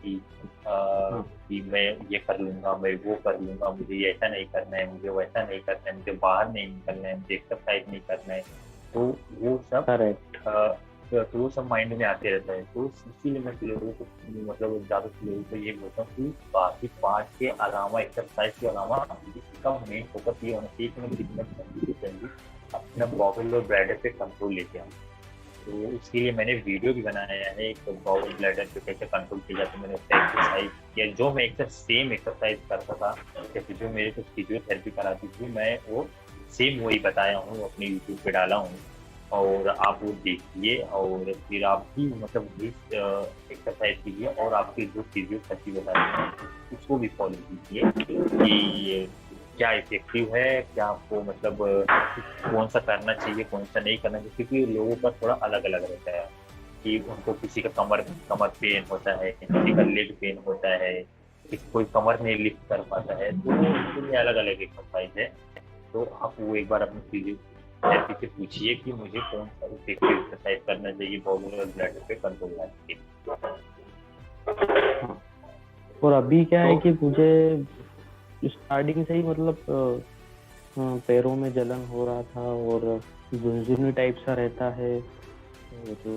कि मैं ये कर लूंगा, मैं वो कर लूंगा, मुझे ऐसा नहीं करना है, मुझे वैसा नहीं करना है, मुझे बाहर नहीं निकलना है, मुझे एक्सरसाइज नहीं करना है। तो वो सब माइंड में आते रहता है। तो इसीलिए मैं लोगों को मतलब ज़्यादा लोगों को ये बोलता हूँ कि बाकी पार्ट के अलावा, एक्सरसाइज के अलावा इसका मेन फोकस ये होना चाहिए कि मैं कितना अपना बॉबल और ब्लैडर पे कंट्रोल लेके आऊँ। तो उसके लिए मैंने वीडियो भी बनाया है, एक गॉल ब्लैडर पे कैसे कंट्रोल किया जाता है, मैंने उसका एक्सरसाइज किया, जो मैं सेम एक्सरसाइज करता था जैसे जो मेरे को फिजियोथेरेपी कराती थी, मैं वो सेम वही बताया हूँ, अपने यूट्यूब पे डाला हूँ, और आप वो देखिए और फिर आप भी मतलब एक्सरसाइज कीजिए और आपकी जो फिजियोथेरेपी बताते हैं उसको भी फॉलो कीजिए कि क्या इफेक्टिव है, क्या आपको मतलब कौन सा करना चाहिए, कौन सा नहीं करना चाहिए, क्योंकि लोगों का थोड़ा अलग अलग रहता है कि उनको किसी का कमर पेन होता है, किसी का लेग पेन होता है, किसी कोई कमर नहीं लिफ्ट कर पाता है, तो उसके लिए अलग अलग एक्सरसाइज है। तो आप वो एक बार अपनी फिजियोथेरेपी से पूछिए कि मुझे कौन सा इफेक्टिव एक्सरसाइज करना चाहिए बॉडी ब्लड पे कंट्रोल करने के लिए। और अभी क्या है कि मुझे स्टार्टिंग से ही मतलब पैरों में जलन हो रहा था और झुनझुनी टाइप सा रहता है, और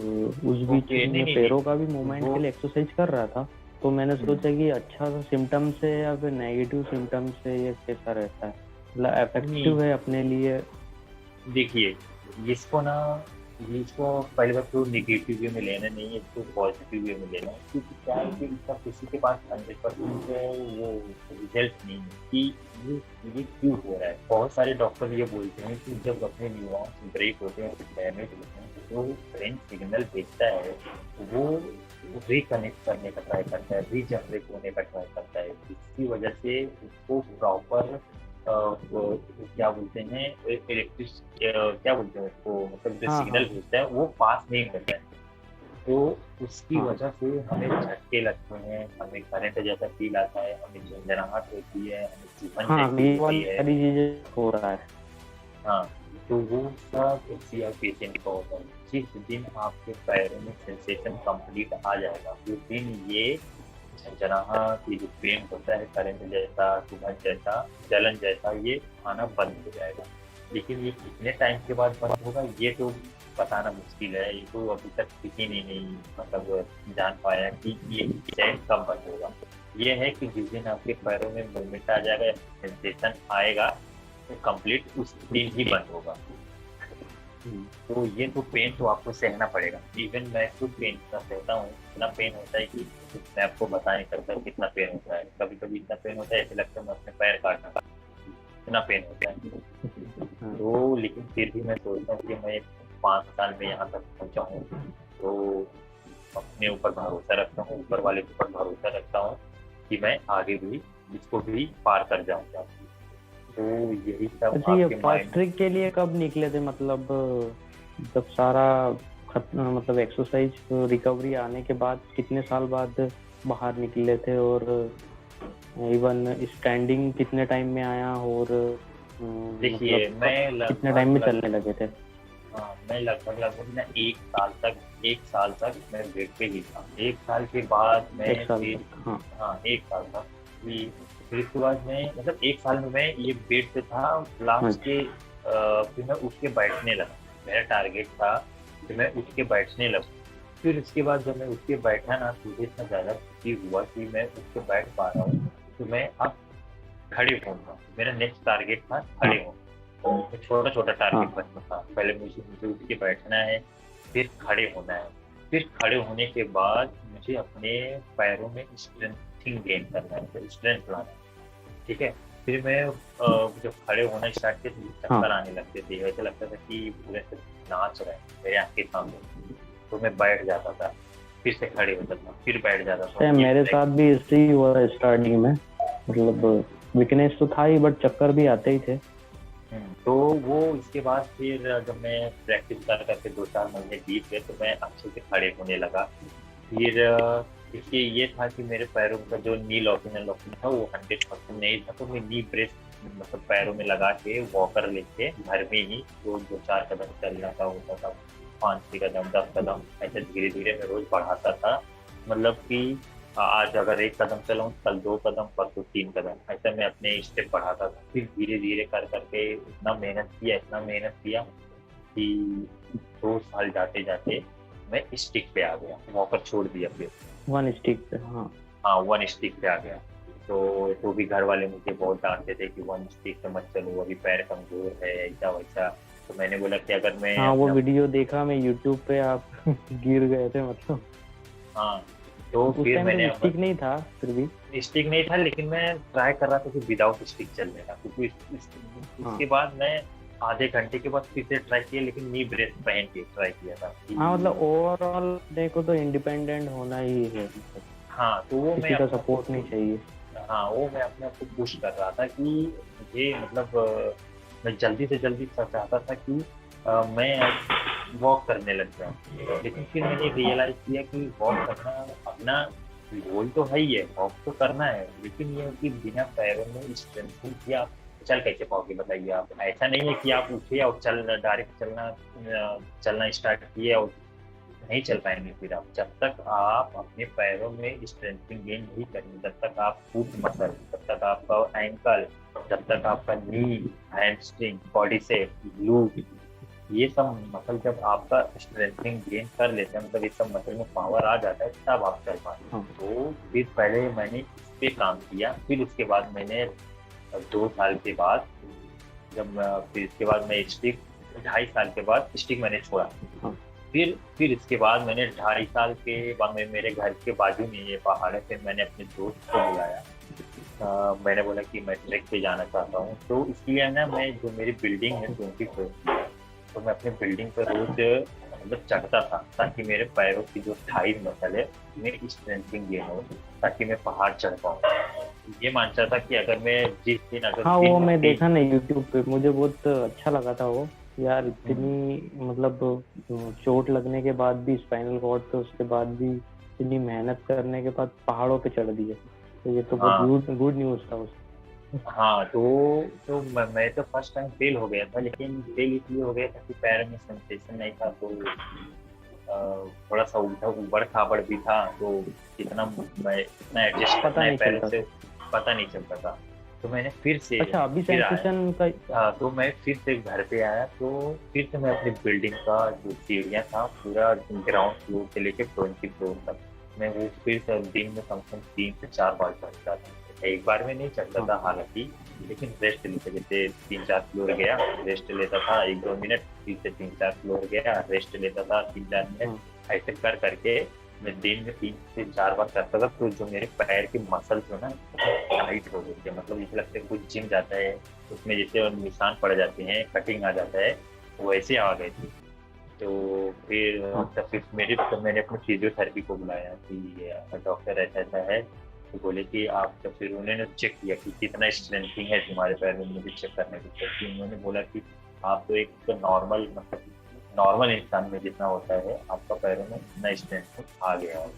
उस बीच में पैरों का भी मूवमेंट के लिए एक्सरसाइज कर रहा था, तो मैंने सोचा कि अच्छा सा सिम्टम्स है या फिर नेगेटिव सिम्टम्स है, ये कैसा रहता है, मतलब इफेक्टिव है अपने लिए। देखिए इसको पहले बार तो निगेटिव वे में लेना नहीं है, इसको पॉजिटिव वे में लेना है, क्योंकि क्या है कि इसका किसी के पास 100% वो रिजल्ट नहीं है कि ये क्यों हो रहा है। बहुत सारे डॉक्टर ये बोलते हैं कि जब अपने न्यूरॉन्स ब्रेक होते हैं, डैमेज होते हैं, तो ब्रेन सिग्नल भेजता है, वो रिकनेक्ट करने का ट्राई करता है, रीजनरेट होने का ट्राई करता है, इसकी वजह से उसको प्रॉपर क्या बोलते हैं इलेक्ट्रिक क्या बोलते हैं उसको, मतलब जो सिग्नल भेजता है वो पास नहीं करता है, तो उसकी वजह से हमें झटके लगते हैं, हमें करंट जैसा फील आता है, हमें झंझनाहट होती है, हमें चुभन जैसी होती है, सारी चीजें हो रहा है। हाँ, तो वो सब सीआर पेशेंट का होता है। जिस दिन आपके पैरों में सेंसेशन कंप्लीट आ जाएगा, उस दिन ये झंझनाहट, ये जो पेन होता है करंट जैसा, चुभन जैसा, जलन जैसा, ये आना बंद हो जाएगा। लेकिन ये कितने टाइम के बाद बंद होगा ये तो बताना मुश्किल है, ये तो अभी तक किसी ने नहीं मतलब जान पाया कि ये चैन कब बंद होगा। ये है कि जिस दिन आपके पैरों में मूवमेंट आ जाएगा, सेंसेशन आएगा, तो कंप्लीट उस दिन ही बंद होगा। तो ये तो पेन तो आपको सहना पड़ेगा। इवन मैं खुद पेन का सहता हूँ, इतना पेन होता है कि मैं आपको बता नहीं सकता कितना पेन होता है। कभी कभी इतना पेन होता है ऐसे लगता है मैं अपने पैर काटना, इतना पेन होता है। तो लेकिन फिर भी मैं सोचता हूँ कि मैं 5 साल में यहाँ तक पहुँचा हूँ, तो अपने ऊपर भरोसा रखता हूँ, ऊपर वाले के ऊपर भरोसा रखता हूँ कि मैं आगे भी इसको भी पार कर जाऊँगा। तो यही सब। अच्छा, ये फास्ट ट्रैक के लिए कब निकले थे, मतलब जब सारा मतलब एक्सरसाइज रिकवरी आने के बाद कितने साल बाद बाहर निकले थे, और इवन स्टैंडिंग कितने टाइम में आया, और देखिए मतलब मैं कितने टाइम में चलने लगे थे? मैं लगभग ना 1 साल तक मैं बेड पे ही था। 1 साल के बाद मैं 1 साल फिर हाँ 1 साल तक फिर इसके बाद मैं मतलब 1 साल में मैं ये बेड पे था लास्ट के फिर मैं उठ के बैठने लगा। मेरा टारगेट था कि मैं उठ के बैठने लगा। फिर उसके बाद जब मैं उठ के बैठा ना, मुझे इतना ज़्यादा खुशी हुआ कि मैं उठ के बैठ पा रहा हूँ, तो मैं अब खड़े होऊंगा। मेरा नेक्स्ट टारगेट था खड़े होना। छोटा छोटा टारगेट बचना था। पहले मुझे उठ के बैठना है, फिर खड़े होना है, फिर खड़े होने के बाद मुझे अपने पैरों में स्ट्रेंथिंग गेन करना है, स्ट्रेंथ लाना है। ठीक है, फिर मैं जब खड़े होना स्टार्ट किया तो चक्कर आने लगते थे, ऐसा लगता था कि पूरे से नाच रहे हैं मेरे आँख के सामने। तो मैं बैठ जाता था, फिर से खड़े होता था, फिर बैठ जाता था। मेरे साथ भी ऐसे ही हुआ स्टार्टिंग में, मतलब वीकनेस तो था ही बट चक्कर भी आते ही थे। तो वो इसके बाद फिर जब मैं प्रैक्टिस कर करके 2-4 महीने बीत गए, तो मैं अच्छे से खड़े होने लगा। फिर इसलिए ये था कि मेरे पैरों का जो नी लॉकिंग था वो 100% नहीं था, तो मैं नी ब्रेस मतलब पैरों में लगा के वॉकर लेके घर में ही तो 2-4 कदम चलना का होता था, 5 कदम 10 कदम ऐसे धीरे धीरे मैं रोज बढ़ाता था। मतलब कि आज अगर 1 कदम चलाऊँ, कल 2 कदम, परसों 3 कदम, ऐसा मैं अपने स्टेप बढ़ाता था। फिर धीरे धीरे कर करके इतना मेहनत किया कि 2 साल जाते जाते मैं स्टिक पे आ गया, वॉकर छोड़ दिया फिर 1 स्टिक पे। हाँ 1 स्टिक पे आ गया। तो भी घर वाले मुझे बहुत डांटते थे कि 1 स्टिक पे मत चलो, अभी पैर कमजोर है, ऐसा वैसा। तो मैंने बोला कि अगर मैं हाँ वो वीडियो देखा मैं यूट्यूब पे, आप गिर गए थे मतलब। हाँ, तो उस फिर टाइम मैंने तो स्टिक नहीं था फिर भी। स्टिक नहीं था, लेकिन मैं ट्राई कर रहा था कि विदाउट स्टिक चलने का, क्योंकि उसके बाद मैं आधे घंटे के बाद फिर से ट्राई किया, लेकिन नी ब्रेस पहन के ट्राई किया था कि हाँ मतलब ओवरऑल देखो तो इंडिपेंडेंट होना ही है, हाँ, तो वो मैं किसी का अपना सपोर्ट नहीं चाहिए। हाँ, वो मैं अपने आप को पुश कर रहा था कि मुझे मतलब मैं जल्दी से जल्दी चाहता था कि मैं वॉक करने लग जाऊँ। लेकिन फिर मैंने रियलाइज किया कि वॉक करना अपना गोल तो है ही है, वॉक तो करना है, लेकिन ये है कि बिना पैरों में स्ट्रेंथ की आप चल कैसे पाओगे बताइए। आप ऐसा नहीं है कि आप उठे और डायरेक्ट चलना स्टार्ट किए और नहीं चल पाएंगे। फिर आप जब तक आप अपने पैरों में स्ट्रेंथिंग गेन नहीं करेंगे, जब तक आप फुट मसल, जब तक आपका एंकल, जब तक आपका नी, हैमस्ट्रिंग, बॉडीसेप, ग्लूट, ये सब मसल जब आपका स्ट्रेंथिंग गेन कर लेते हैं, मतलब ये सब मसल में पावर आ जाता है, तब आप चल पाते हैं। तो फिर पहले मैंने इस पे काम किया, फिर उसके बाद मैंने 2 साल के बाद फिर इसके बाद मैं स्टिक 2.5 साल के बाद स्टिक मैंने छोड़ा। फिर इसके बाद मैंने 2.5 साल के बाद मेरे घर के बाजू में ये पहाड़ है, फिर मैंने अपने दोस्त को बुलाया। मैंने बोला कि मैं ट्रैक पे जाना चाहता हूँ, तो इसलिए ना मैं जो मेरी बिल्डिंग है 20 फ्लोर की, तो मैं अपनी बिल्डिंग पर रोज मतलब चढ़ता था, ताकि मेरे पैरों की जो थाई मसल है मेरी स्ट्रेंथिंग गेन हो, ताकि मैं पहाड़ चढ़ पाऊँ। ये मानता था कि अगर मैं जिस दिन अगर हाँ वो मैं देखा ना यूट्यूब पे, मुझे बहुत अच्छा लगा था वो यार। इतनी मतलब चोट लगने के बाद भी, स्पाइनल कॉर्ड पे, उसके बाद भी इतनी मेहनत करने के बाद पहाड़ों पे चढ़ दिए, तो ये तो बहुत गुड न्यूज़ था उसका। हाँ, तो मैं तो फर्स्ट टाइम फेल हो गया था, लेकिन फेल इसलिए हो गया था कि पैर में सेंसेशन नहीं था, तो थोड़ा सा ऊबड़ खाबड़ भी था, तो मैं इतना एडजस्ट करना है पैर से पता नहीं चलता था। तो मैंने फिर से अच्छा अभी सेंसेशन का हाँ, तो मैं फिर से घर पे आया, तो फिर से मैं अपनी बिल्डिंग का जो सीढ़ियाँ था पूरा ग्राउंड फ्लोर से लेके 20 फ्लोर तक मैं वो फिर से दिन में कम से कम 3 से 4 बार चढ़ता था। एक बार में नहीं चढ़ता था हालांकि, लेकिन रेस्ट लेते, जैसे 3-4 फ्लोर गया, रेस्ट लेता था 1-2 मिनट, फिर से 3-4 फ्लोर गया, रेस्ट लेता था 3-4 मिनट, ऐसे कर करके मैं दिन में 3 से 4 बार करता था। तो जो मेरे पैर के मसल जो ना टाइट हो गए थे, मतलब जैसे लगता है कुछ जिम जाता है उसमें जैसे निशान पड़ जाते हैं, कटिंग आ जाता है, वैसे आ गए थे। तो फिर मैंने अपने फिजियोथेरेपी को बुलाया कि डॉक्टर ऐसा ऐसा है, तो बोले कि आप, तो फिर उन्होंने चेक किया कि कितना स्ट्रेंथिंग है तुम्हारे पैर में, मुझे चेक करने की कोशिश की। उन्होंने बोला कि आप तो एक नॉर्मल मतलब नॉर्मल इंसान में जितना होता है आपका पैरों में इतना स्ट्रेंथ आ गया है।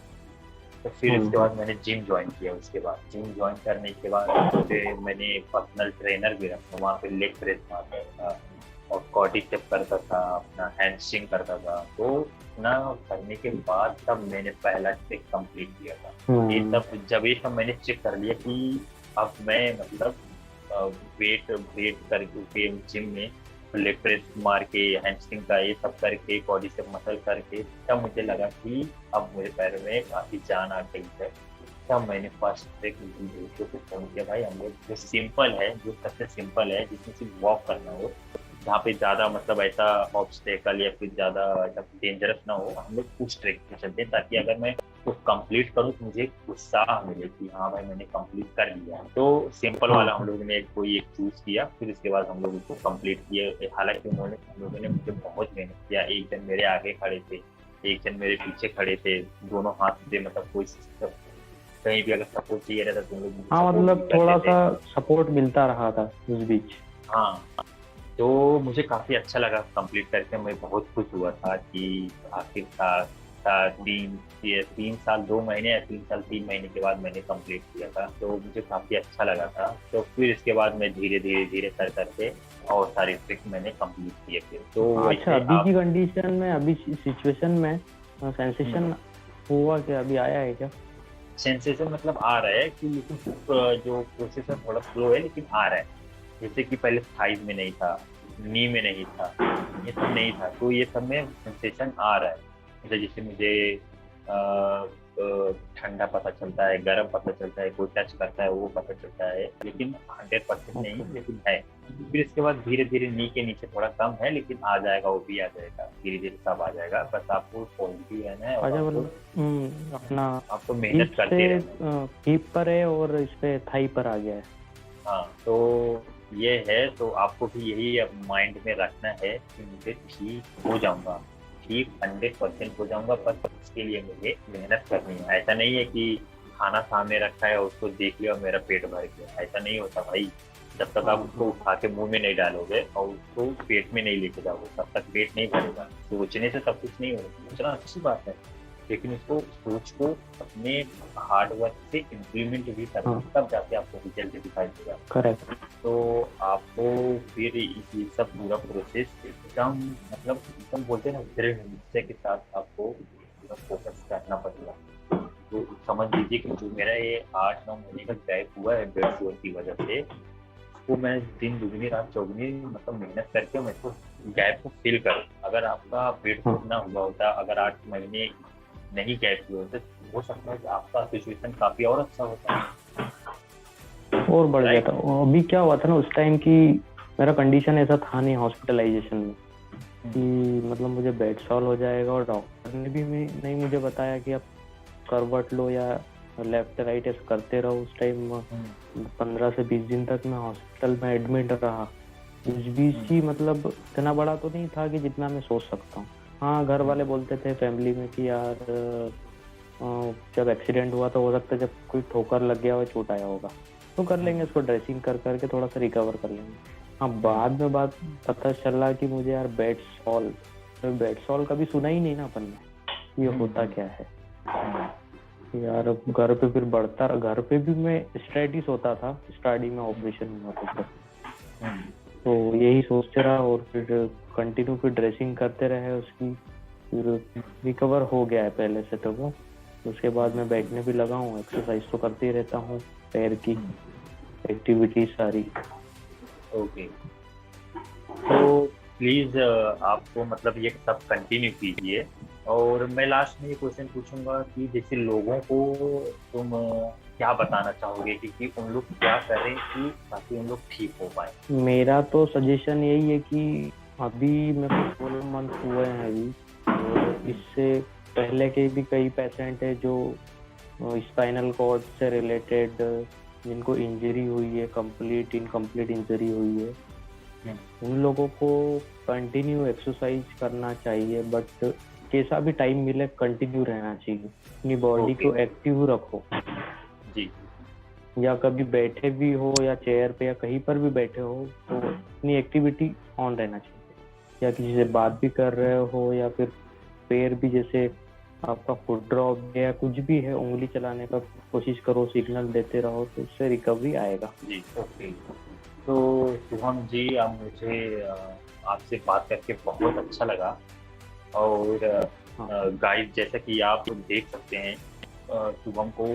तो फिर उसके बाद मैंने जिम ज्वाइन किया। उसके बाद जिम ज्वाइन करने के बाद फिर मैंने पर्सनल ट्रेनर भी रखा, वहाँ पे लेग प्रेस मारता था और क्वाड्रिसेप करता था, अपना हैमस्ट्रिंग करता था। तो ना करने के बाद तब मैंने पहला ट्रिक कंप्लीट किया था। ये सब जब ये सब मैंने चेक कर लिया कि अब मैं मतलब वेट करके जिम में लेग प्रेस मार के, हैमस्ट्रिंग का ये सब करके, क्वाड्रिसेप मसल करके, तब मुझे लगा कि अब मेरे पैरों में काफी जान आ गई है। तब मैंने फर्स्ट ट्रिक वीडियो को फोन किया, भाई हम लोग जो सिंपल है, जो सबसे सिंपल है, जिसमें सिर्फ वॉक करना हो, जहाँ पे ज्यादा मतलब ऐसा ऑब्स्टेकल या फिर ज्यादा ऐसा डेंजरस ना हो, हम लोग उस ट्रिक पे चलते हैं, ताकि अगर मैं उसको कंप्लीट करूँ तो मुझे उत्साह मिले कि हाँ भाई मैंने कंप्लीट कर लिया। तो सिंपल वाला हम लोगों ने कोई एक चूज किया, फिर उसके बाद हम लोग उसको कंप्लीट किए। हालांकि हम लोगों ने मुझे बहुत मेहनत किया। एक जन मेरे आगे खड़े थे, एक जन मेरे पीछे खड़े थे, दोनों हाथ से मतलब कोई कहीं भी अगर सपोर्ट चाहिए रहता तो लोग, हाँ मतलब थोड़ा सा सपोर्ट मिलता रहा था उस बीच। हाँ, तो मुझे काफी अच्छा लगा कंप्लीट करके। मैं बहुत खुश हुआ था कि आखिरकार 3 साल 2 महीने या 3 साल 3 महीने के बाद मैंने कंप्लीट किया था, तो मुझे काफी अच्छा लगा था। तो फिर इसके बाद मैं धीरे कर करके और सारी ट्रिक मैंने कंप्लीट किए फिर। तो अच्छा अभी की कंडीशन में, अभी सिचुएशन में सेंसेशन हुआ क्या, अभी आया है क्या? सेंसेशन मतलब आ रहा है कि, लेकिन जो प्रोसेस है थोड़ा स्लो है, लेकिन आ रहा है। जैसे कि पहले थाइज में नहीं था, नी में नहीं था, ये सब नहीं था, तो ये सब में सेंसेशन आ रहा है। जैसे मुझे ठंडा पता चलता है, गर्म पता चलता है, कोई टच करता है वो पता चलता है, लेकिन 100% नहीं, लेकिन है। फिर इसके बाद धीरे धीरे नी के नीचे थोड़ा कम है, लेकिन आ जाएगा, वो भी आ जाएगा, धीरे धीरे सब आ जाएगा। बस आपको पॉजिटिव रहना है और अच्छा आपको, मतलब अपना आपको हिप मेहनत करते से रहना है। हिप पर है और इस पे थाई पर आ गया है। हाँ, तो ये है, तो आपको भी यही अब माइंड में रखना है कि मुझे ठीक हो जाऊंगा, ठीक 100% हो जाऊंगा, बस इसके लिए मुझे मेहनत करनी है। ऐसा नहीं है कि खाना सामने रखा है और उसको देख लिया और मेरा पेट भर गया, ऐसा नहीं होता भाई। जब तक आप उसको उठा के मुंह में नहीं डालोगे और उसको पेट में नहीं लेके जाओगे, तब तक पेट नहीं भरेगा। सोचने से सब कुछ नहीं होगा, सोचना अच्छी बात है, लेकिन उसको सोच को अपने हार्ड वर्क से इम्प्लीमेंट भी करना, हाँ। तब जाके आपको रिजल्ट दिखाई देगा। करेक्ट। तो आपको फिर ये सब पूरा प्रोसेस एकदम, मतलब एकदम बोलते हैं ना, दृढ़ निश्चय के साथ आपको फोकस करना पड़ेगा। तो समझ लीजिए कि जो मेरा ये 8-9 महीने का गैप हुआ है बेड शोर की वजह से, वो मैं दिन दुगनी रात चौगुनी मतलब मेहनत करके मैं इसको गैप को फिल करूँ। अगर आपका बेड शोर ना हुआ होता, अगर 8 महीने नहीं गैप हुए होते, हो सकता है कि आपका सिचुएशन काफी और अच्छा होता है। और बढ़ गया था। और अभी क्या हुआ था ना उस टाइम की मेरा कंडीशन ऐसा था नहीं हॉस्पिटलाइजेशन में कि मतलब मुझे बेड सॉल हो जाएगा, और डॉक्टर ने भी नहीं मुझे बताया कि आप करवट लो या लेफ्ट राइट ऐसे करते रहो। उस टाइम 15 से 20 दिन तक मैं हॉस्पिटल में एडमिट रहा। उस बीच ही मतलब इतना बड़ा तो नहीं था कि जितना मैं सोच सकता हूँ। हाँ, घर वाले बोलते थे फैमिली में कि यार जब एक्सीडेंट हुआ तो हो सकता है जब कोई ठोकर लग गया हो, चोट आया होगा तो कर लेंगे, उसको ड्रेसिंग कर करके थोड़ा सा रिकवर कर लेंगे। हाँ, बाद में बात पता चला कि मुझे यार बेड सॉल कभी सुना ही नहीं ना अपन ने, ये होता क्या है यार। घर पे फिर बढ़ता रहा, घर पे भी मैं स्ट्रेटिस होता था स्टार्टिंग में ऑपरेशन हुआ तो यही सोचते रहा, और फिर कंटिन्यू फिर ड्रेसिंग करते रहे उसकी, फिर रिकवर हो गया है पहले से तो वो। उसके बाद मैं बैठने भी लगा हूँ, एक्सरसाइज तो करते ही रहता हूँ, पैर की एक्टिविटी सारी। ओके, तो प्लीज आपको मतलब ये सब कंटिन्यू कीजिए। और मैं लास्ट में ये क्वेश्चन पूछूंगा कि जैसे लोगों को तुम क्या बताना चाहोगे कि उन लोग क्या करें कि ताकि उन लोग ठीक हो पाए? मेरा तो सजेशन यही है कि अभी मेरे को 16 मंथ हुए हैं अभी, और इससे पहले के भी कई पेशेंट है जो स्पाइनल कॉर्ड से रिलेटेड जिनको इंजरी हुई है, कंप्लीट इनकम्प्लीट इंजरी हुई है, उन लोगों को कंटिन्यू एक्सरसाइज करना चाहिए। बट कैसा भी टाइम मिले कंटिन्यू रहना चाहिए, अपनी बॉडी को एक्टिव रखो जी। या कभी बैठे भी हो या चेयर पे या कहीं पर भी बैठे हो तो अपनी एक्टिविटी ऑन रहना चाहिए, या किसी से बात भी कर रहे हो या फिर पैर भी जैसे आपका फुट ड्रॉप या कुछ भी है उंगली चलाने का कोशिश करो, सिग्नल देते रहो, तो उससे रिकवरी आएगा। जी ओके। तो शुभम जी, अब मुझे आपसे बात करके बहुत अच्छा लगा। और गाइस, जैसा कि आप देख सकते हैं, शुभम को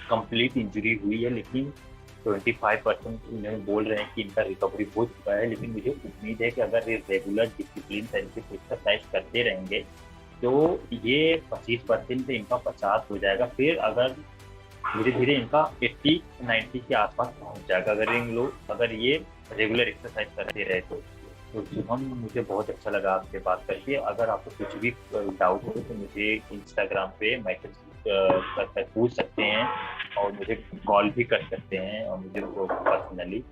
कंप्लीट इंजरी हुई है, लेकिन 25% इन्हें बोल रहे हैं कि इनका रिकवरी हो चुका है। लेकिन मुझे उम्मीद है कि अगर ये रेगुलर डिसिप्लिन तरीके से एक्सरसाइज करते रहेंगे तो ये 25% से इनका 50 हो जाएगा। फिर अगर धीरे धीरे इनका 80-90 के आसपास पहुंच जाएगा, अगर ये रेगुलर एक्सरसाइज करते रहे तो। शुभम, मुझे बहुत अच्छा लगा आपसे बात करके। अगर आपको कुछ भी डाउट हो तो मुझे इंस्टाग्राम पे मैसेज कर पूछ सकते हैं, और मुझे कॉल भी कर सकते हैं, और मुझे पर्सनली।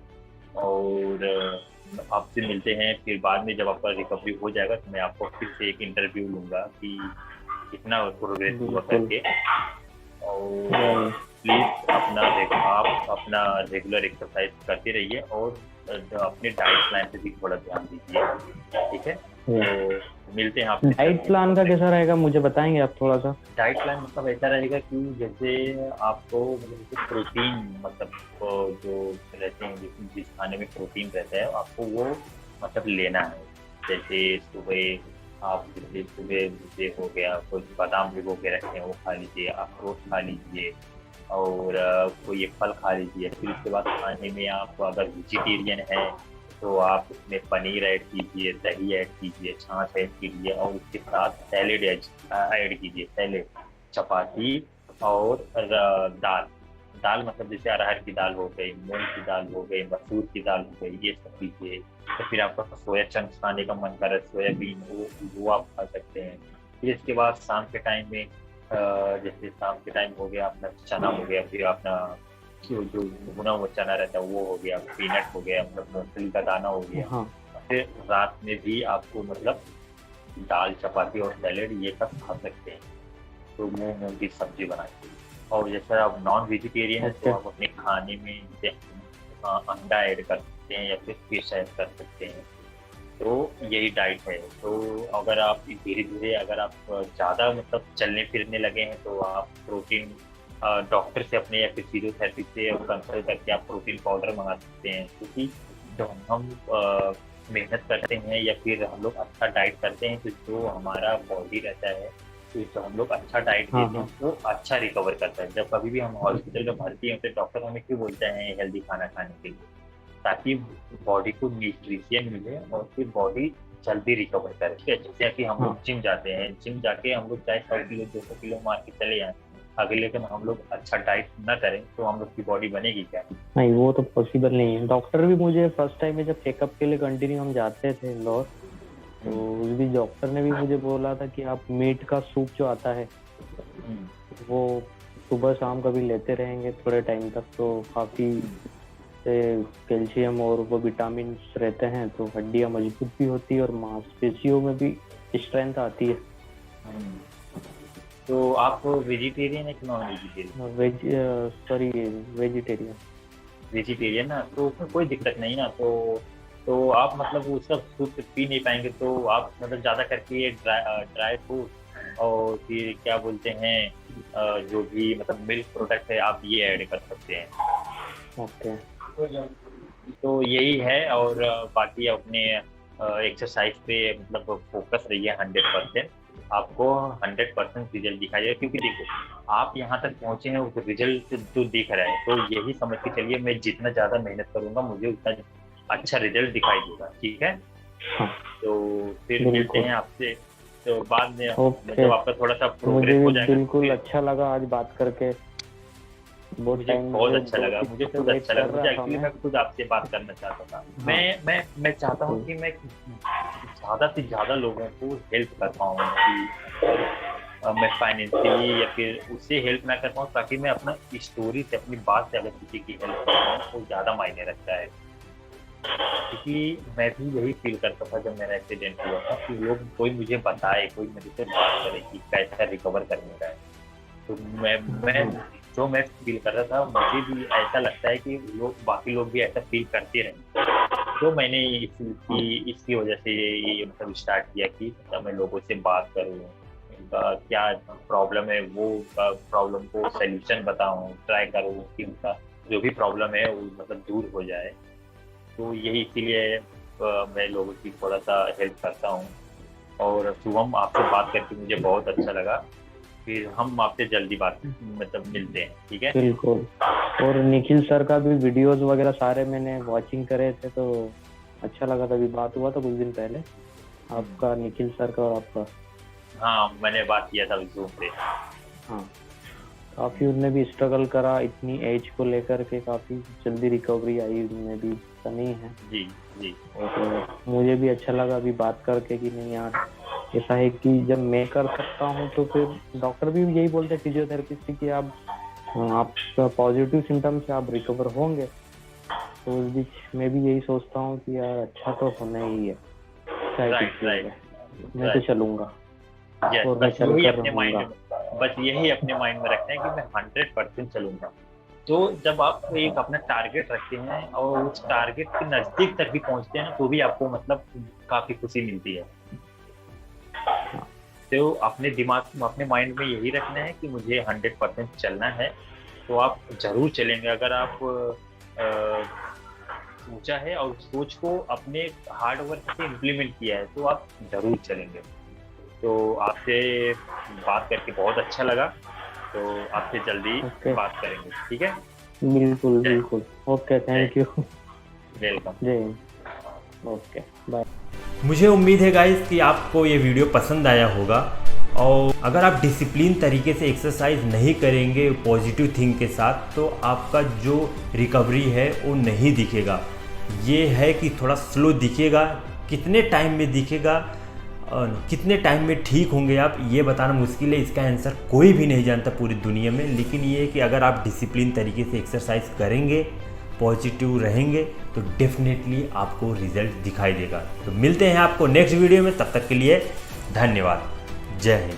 और आपसे मिलते हैं फिर बाद में, जब आपका रिकवरी हो जाएगा तो मैं आपको फिर से एक इंटरव्यू लूँगा कि कितना प्रोग्रेस हुआ करके। और प्लीज़ आप अपना रेगुलर एक्सरसाइज करते रहिए, और अपने डाइट प्लान पे भी थोड़ा ध्यान दीजिए, ठीक है? तो मिलते हैं आपसे। डाइट प्लान का कैसा रहेगा मुझे बताएंगे आप थोड़ा सा? डाइट प्लान मतलब ऐसा रहेगा कि जैसे आपको मतलब प्रोटीन, मतलब जो रहते हैं जिस खाने में प्रोटीन रहता है आपको वो मतलब लेना है। जैसे सुबह आप जैसे हो गया, कुछ बादाम भिगो के रखे हैं वो खा लीजिए, अखरोट खा लीजिए, और कोई एक फल खा लीजिए। फिर उसके बाद खाने में आप अगर वेजिटेरियन है तो आप उसमें पनीर ऐड कीजिए, दही ऐड कीजिए, छाछ ऐड कीजिए, और उसके साथ सैलेड ऐड कीजिए, सैलेड, चपाती और दाल। दाल मतलब जैसे अरहर की दाल हो गई, मूंग की दाल हो गई, मसूर की दाल हो गई, ये सब चीज़ें। तो फिर आपका सोया चंक्स खाने का मन कर रहा है, सोयाबीन, वो आप खा सकते हैं। फिर इसके बाद शाम के टाइम में जैसे शाम के टाइम हो गया अपना चना हो गया, फिर अपना जो भुना हुआ चना रहता है वो हो गया, पीनट हो गया, मतलब मूंगफली का दाना हो गया। हाँ फिर रात में भी आपको मतलब दाल, चपाती और सैलेड ये सब खा सकते हैं। तो मूंग की सब्जी बना के। और जैसे आप नॉन वेजिटेरियन है तो Okay. आप अपने खाने में जैसे अंडा ऐड कर सकते हैं या फिर फिश ऐड कर सकते हैं। तो यही डाइट है। तो अगर आप धीरे धीरे अगर आप ज़्यादा मतलब चलने फिरने लगे हैं तो आप प्रोटीन डॉक्टर से अपने या फिर फिजियोथेरेपी से कंसल्ट करके आप प्रोटीन पाउडर मंगा सकते हैं। क्योंकि जब हम मेहनत करते हैं या फिर हम लोग अच्छा डाइट करते हैं तो जो हमारा बॉडी रहता है, तो जो हम लोग अच्छा डाइट हाँ, देते हैं वो अच्छा रिकवर करता है। जब कभी भी हम हॉस्पिटल में भर्ती हैं तो डॉक्टर हमें क्यों बोलते हैं हेल्दी खाना खाने के लिए, ताकि बॉडी को न्यूट्रिशन मिले और फिर बॉडी जल्दी रिकवर करे। ठीक है, जैसे कि हम लोग जिम जाते हैं, जिम जाके हम लोग चाहे 100 किलो 200 किलो मार के चले जाएं, अगर लेकिन हम लोग अच्छा डाइट ना करें तो हम लोग की बॉडी बनेगी क्या? नहीं, वो तो पॉसिबल नहीं है। डॉक्टर भी मुझे फर्स्ट टाइम में जब चेकअप के लिए कंटिन्यू हम जाते थे इंदौर, तो उस भी डॉक्टर ने भी मुझे बोला था कि आप मीट का सूप जो आता है वो सुबह शाम कभी लेते रहेंगे थोड़े टाइम तक, तो काफ़ी कैल्शियम और वो विटामिन रहते हैं, तो हड्डियाँ मजबूत भी होती है और मांसपेशियों में भी स्ट्रेंथ आती है। तो आप वेजिटेरियन है कि नॉन वेजिटेरियन? वेजिटेरियन। वेजिटेरियन ना, तो उसमें कोई दिक्कत नहीं ना। तो आप मतलब वो सब सूप पी नहीं पाएंगे, तो आप मतलब ज़्यादा करके ये ड्राई फ्रूट और फिर क्या बोलते हैं जो भी मतलब मिल्क प्रोडक्ट है आप ये ऐड कर सकते हैं। ओके। तो यही है। और बाकी अपने एक्सरसाइज पे मतलब फोकस रहिए 100%। आपको 100% रिजल्ट दिखाई देगा। क्योंकि देखो आप यहाँ तक पहुँचे हैं, उस रिजल्ट जो दिख रहा है, तो यही समझ के चलिए मैं जितना ज़्यादा मेहनत करूँगा मुझे उतना अच्छा रिजल्ट दिखाई देगा। ठीक है, तो फिर मिलते हैं आपसे तो बाद में जब आपका थोड़ा सा प्रोग्रेस हो जाएगा। बिल्कुल अच्छा लगा आज बात करके, मुझे बहुत अच्छा लगा, मुझे खुद अच्छा लगा। मुझे एक्चुअली मैं खुद आपसे बात करना चाहता था। मैं चाहता हूँ कि मैं ज़्यादा से ज़्यादा लोगों को हेल्प कर पाऊँ, कि मैं फाइनेंशियली या फिर उससे हेल्प ना कर पाऊँ, ताकि मैं अपना स्टोरी से अपनी बात से अगर किसी की हेल्प कर पाऊँ वो ज़्यादा मायने रखता है। क्योंकि मैं भी यही फील करता था जब मेरा एक्सीडेंट हुआ था, कि लोग कोई मुझे बताए, कोई मेरे से बात करे कि कैसा रिकवर करने का है। तो मैं फील कर रहा था, मुझे भी ऐसा लगता है कि बाकी लोग भी ऐसा फील करते रहें। तो मैंने इसकी वजह से ये मतलब स्टार्ट किया कि मैं लोगों से बात करूँ, उनका क्या प्रॉब्लम है वो प्रॉब्लम को सल्यूशन बताऊँ, ट्राई करूँ कि उनका जो भी प्रॉब्लम है वो मतलब दूर हो जाए। तो यही इसीलिए मैं लोगों की थोड़ा सा हेल्प करता हूँ। और शुभम, आपसे बात करके मुझे बहुत अच्छा लगा। फिर हम आपसे जल्दी बात मतलब मिलते हैं, ठीक है? बिल्कुल। और निखिल सर का भी वीडियोस वगैरह सारे मैंने वॉचिंग करे थे, तो अच्छा लगा था। अभी बात हुआ था कुछ दिन पहले आपका, निखिल सर का और आपका। हाँ, मैंने बात किया था जूम पे। हाँ, काफ़ी उनने भी स्ट्रगल करा, इतनी एज को लेकर के काफ़ी जल्दी रिकवरी आई उनमें भी, ऐसा नहीं है। जी जी। और मुझे भी अच्छा लगा अभी बात करके कि नहीं यार, ऐसा है कि जब मैं कर सकता हूँ तो फिर डॉक्टर भी यही बोलते हैं फिजियोथेरेपिस्ट कि आप पॉजिटिव सिम्टम से आप रिकवर होंगे। तो उस बीच मैं भी यही सोचता हूँ कि यार अच्छा तो होना ही है, मैं तो चलूंगा। और मैं चल कर रहूंगा। बस यही अपने माइंड में रखते हैं कि मैं 100% चलूंगा। तो जब आप एक अपना टारगेट रखते हैं और उस टारगेट के नजदीक तक भी पहुंचते हैं ना, तो भी आपको मतलब काफी खुशी मिलती है। तो अपने दिमाग में, अपने माइंड में यही रखना है कि मुझे 100% चलना है। तो आप जरूर चलेंगे। अगर आप सोचा है और सोच को अपने हार्ड वर्क से इम्प्लीमेंट किया है तो आप जरूर चलेंगे। तो आपसे बात करके बहुत अच्छा लगा। तो आपसे जल्दी बात करेंगे, ठीक है? बिल्कुल बिल्कुल। Okay, thank you. वेलकम। जय हिंद। Okay, bye. मुझे उम्मीद है गाइस कि आपको ये वीडियो पसंद आया होगा और अगर आप डिसिप्लिन तरीके से एक्सरसाइज नहीं करेंगे पॉजिटिव थिंक के साथ, तो आपका जो रिकवरी है वो नहीं दिखेगा। ये है कि थोड़ा स्लो दिखेगा, कितने टाइम में दिखेगा, कितने टाइम में ठीक होंगे आप, ये बताना मुश्किल है। इसका आंसर कोई भी नहीं जानता पूरी दुनिया में। लेकिन ये है कि अगर आप डिसिप्लिन तरीके से एक्सरसाइज करेंगे, पॉजिटिव रहेंगे, तो डेफिनेटली आपको रिजल्ट दिखाई देगा। तो मिलते हैं आपको नेक्स्ट वीडियो में, तब तक के लिए धन्यवाद। जय हिंद।